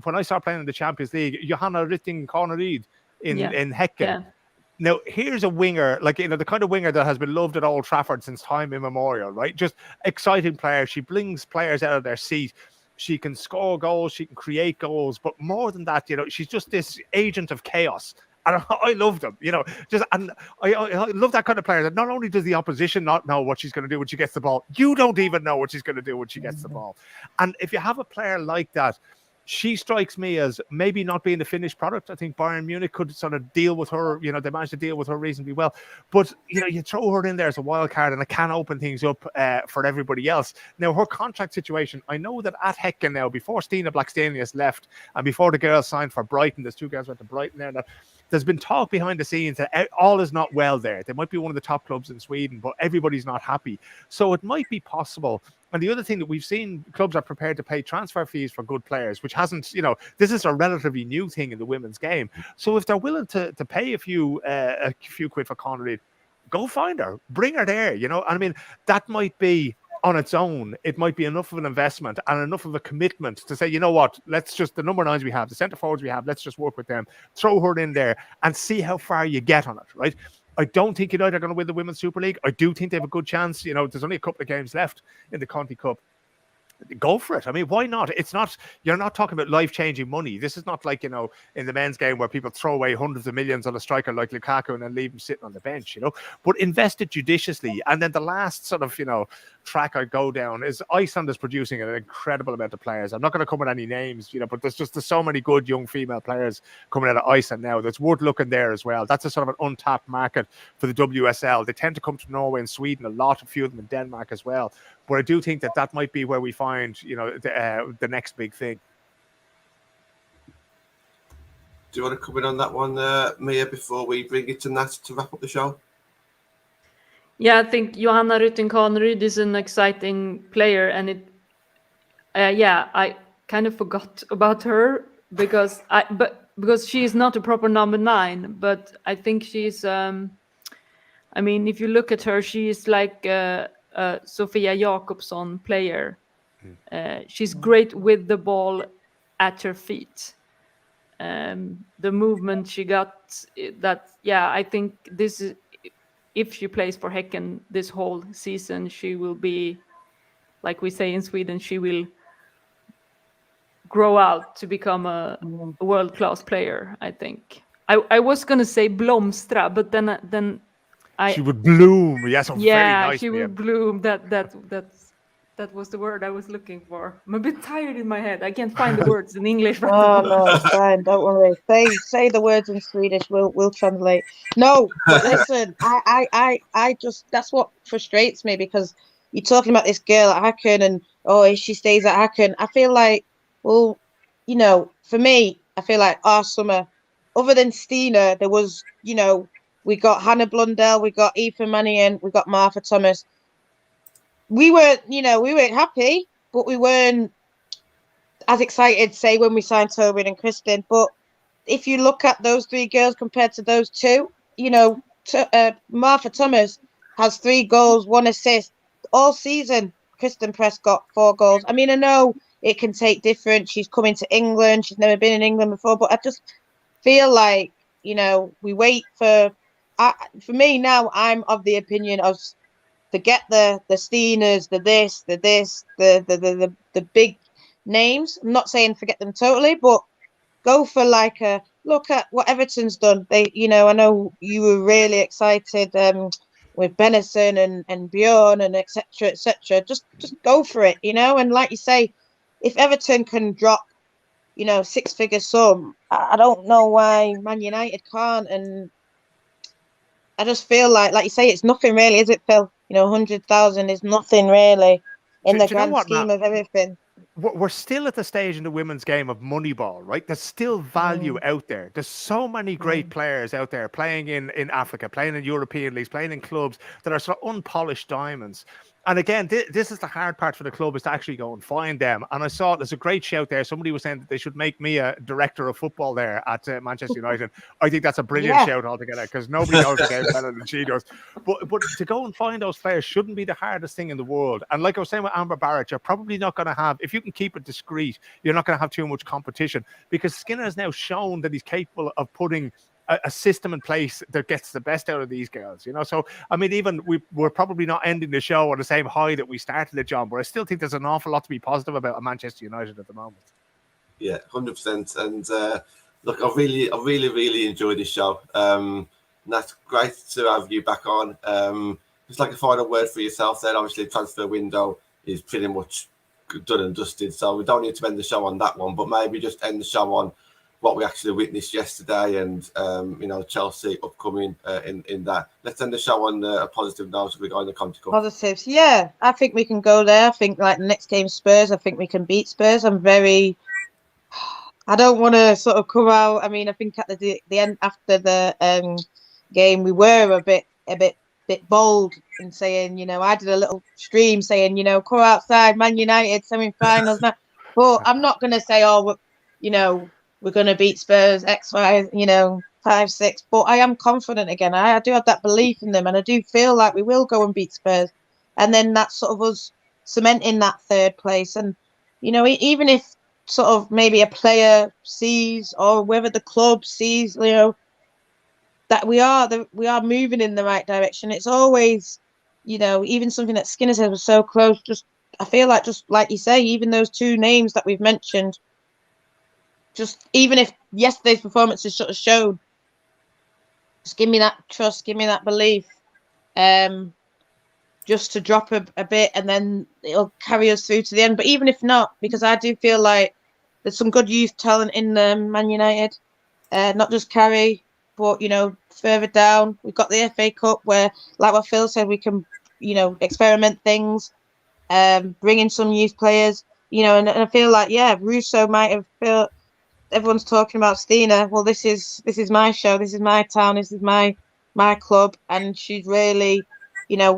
when I started playing in the Champions League, Johanna Rytting Kaneryd in Häcken. Yeah. Now, here's a winger, like, you know, the kind of winger that has been loved at Old Trafford since time immemorial, right? Just exciting player. She brings players out of their seat. She can score goals. She can create goals. But more than that, you know, she's just this agent of chaos. And I love them, you know, and I love that kind of player that not only does the opposition not know what she's going to do when she gets the ball, you don't even know what she's going to do when she gets the ball. And if you have a player like that, she strikes me as maybe not being the finished product. I think Bayern Munich could sort of deal with her. You know, they managed to deal with her reasonably well. But, you know, you throw her in there as a wild card and it can open things up for everybody else. Now, her contract situation, I know that at Häcken now, before Stina Blackstenius left and before the girls signed for Brighton, there's 2 girls went to Brighton there, that there's been talk behind the scenes that all is not well there. They might be one of the top clubs in Sweden, but everybody's not happy. So it might be possible. And the other thing that we've seen, clubs are prepared to pay transfer fees for good players, which hasn't, you know, this is a relatively new thing in the women's game. So if they're willing to pay a few quid for Connery, go find her, bring her there, you know. I mean, that might be on its own, it might be enough of an investment and enough of a commitment to say, you know what, let's just, the number 9s we have, the centre forwards we have, let's just work with them, throw her in there and see how far you get on it, right? I don't think United are going to win the Women's Super League. I do think they have a good chance. You know, there's only a couple of games left in the Conti Cup. Go for it. I mean, why not? It's not, you're not talking about life-changing money. This is not like, you know, in the men's game where people throw away hundreds of millions on a striker like Lukaku and then leave him sitting on the bench, you know, but invest it judiciously. And then the last sort of, you know, track I go down is Iceland is producing an incredible amount of players. I'm not going to come with any names, you know, but there's so many good young female players coming out of Iceland now that's worth looking there as well. That's a sort of an untapped market for the WSL. They tend to come to Norway and Sweden, a few of them in Denmark as well. But I do think that might be where we find, you know, the next big thing. Do you want to come in on that one, Mia, before we bring it to Nat to wrap up the show? Yeah, I think Johanna Rytting Kaneryd is an exciting player, and I kind of forgot about her because she is not a proper number 9, but I think she's I mean, if you look at her, she is like a Sofia Jakobsson player. She's great with the ball at her feet. The movement she got, I think this is, if she plays for Häcken this whole season, she will be, like we say in Sweden, she will grow out to become a world-class player, I think. I was going to say blomstra, but then she would bloom. Yes, very nice. She would bloom. That was the word I was looking for. I'm a bit tired in my head. I can't find the words in English. No, it's fine. Don't worry. Say the words in Swedish. We'll translate. No, but listen, I just, that's what frustrates me, because you're talking about this girl at Häcken and if she stays at Häcken, I feel like, well, you know, for me, I feel like our summer, other than Stina, there was, you know, we got Hannah Blundell, we got Aoife Mannion, we got Martha Thomas. We weren't happy, but we weren't as excited, say, when we signed Tobin and Kristen. But if you look at those 3 girls compared to those 2, you know, Martha Thomas has 3 goals, 1 assist all season. Kristen Press got 4 goals. I mean, I know it can take different. She's coming to England. She's never been in England before, but I just feel like, you know, we wait for me now, I'm of the opinion of forget the Steeners, the big names. I'm not saying forget them totally, but go for like a look at what Everton's done. They, you know, I know you were really excited with Benison and Bjorn and etc. Just go for it, you know. And like you say, if Everton can drop six-figure sum. I don't know why Man United can't, and I just feel like you say, it's nothing really, is it, Phil? 100,000 is nothing really in the Do you know grand what, scheme Nat? of everything. We're still at the stage in the women's game of Moneyball, right? There's still value out there. There's so many great players out there playing in Africa, playing in European leagues, playing in clubs that are sort of unpolished diamonds. And again, this is the hard part for the club, is to actually go and find them. And I saw there's a great shout there. Somebody was saying that they should make me a director of football there at Manchester United. I think that's a brilliant shout altogether, because nobody knows the game better than she does. But to go and find those players shouldn't be the hardest thing in the world. And like I was saying with Amber Barrett, you're probably not going to have, if you can keep it discreet, you're not going to have too much competition, because Skinner has now shown that he's capable of putting a system in place that gets the best out of these girls, So, I mean, even we're probably not ending the show on the same high that we started it, John, but I still think there's an awful lot to be positive about at Manchester United at the moment. Yeah, 100%. And look, I really enjoyed this show. That's great to have you back on. Just like a final word for yourself then. Obviously, the transfer window is pretty much done and dusted, so we don't need to end the show on that one, but maybe just end the show on what we actually witnessed yesterday, and Chelsea upcoming in that. Let's end the show on a positive note as we go in the Conti Cup. Positives, yeah. I think we can go there. I think like the next game, Spurs, I think we can beat Spurs. I don't want to sort of come out. I mean, I think at the end, after the game, we were a bit bold in saying, I did a little stream saying, come outside, Man United semi-finals now. But I'm not going to say, we're going to beat Spurs X, Y, 5-6. But I am confident again. I do have that belief in them, and I do feel like we will go and beat Spurs. And then that's sort of us cementing that third place. And, even if sort of maybe a player sees, or whether the club sees, that we are moving in the right direction. It's always, even something that Skinner said was so close. I feel like, just like you say, even those two names that we've mentioned, just even if yesterday's performance is sort of shown, just give me that trust, give me that belief, just to drop a bit, and then it'll carry us through to the end. But even if not, because I do feel like there's some good youth talent in Man United, not just Carrie, but further down we've got the FA Cup, where, like what Phil said, we can experiment things, bring in some youth players, and I feel like Russo might have felt, everyone's talking about Stina. Well, this is my show, this is my town, this is my club, and she's really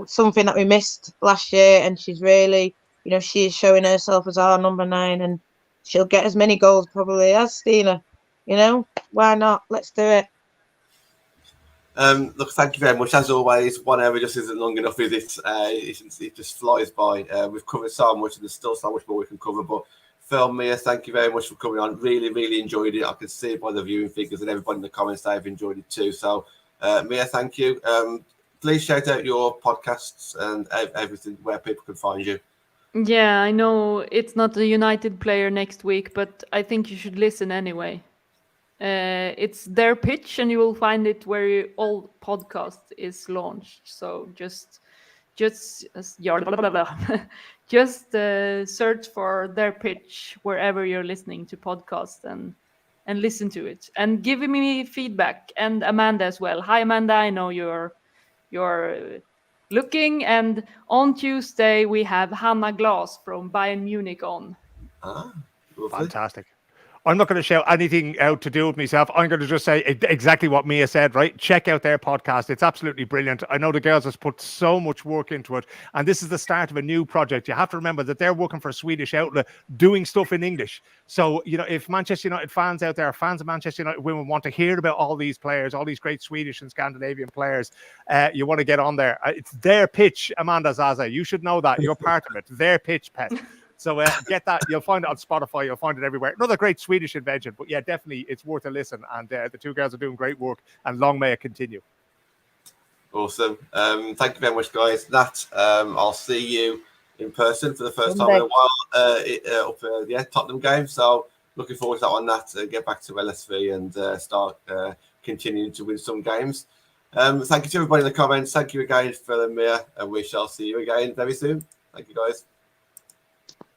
something that we missed last year, and she's really she is showing herself as our number 9, and she'll get as many goals probably as Stina. Why not? Let's do it. Look, thank you very much. As always, 1 hour just isn't long enough, is it? It just flies by. We've covered so much, and there's still so much more we can cover. But Phil, Mia, thank you very much for coming on. Really enjoyed it. I can see it by the viewing figures, and everybody in the comments, they've enjoyed it too. So, Mia, thank you. Please shout out your podcasts and everything, where people can find you. Yeah, I know it's not a United player next week, but I think you should listen anyway. It's their pitch, and you will find it where all podcast is launched. So just search for their pitch wherever you're listening to podcasts, and listen to it, and give me feedback. And Amanda as well. Hi, Amanda. I know you're looking, and on Tuesday we have Hannah Glass from Bayern Munich on. Fantastic. I'm not going to shout anything out to do with myself. I'm going to just say exactly what Mia said, right? Check out their podcast. It's absolutely brilliant. I know the girls have put so much work into it, and this is the start of a new project. You have to remember that they're working for a Swedish outlet doing stuff in English. So, if Manchester United fans out there, fans of Manchester United women, want to hear about all these players, all these great Swedish and Scandinavian players, you want to get on there. It's their pitch, Amanda Zaza. You should know that. You're part of it. Their pitch, pet. So get that. You'll find it on Spotify. You'll find it everywhere. Another great Swedish invention. But yeah, definitely it's worth a listen. And the two girls are doing great work. And long may it continue. Awesome. Thank you very much, guys. Nat, I'll see you in person for the first time in a while up at Tottenham game. So looking forward to that one, Nat. Get back to LSV and start continuing to win some games. Thank you to everybody in the comments. Thank you again, Phil and Mia. And we shall see you again very soon. Thank you, guys.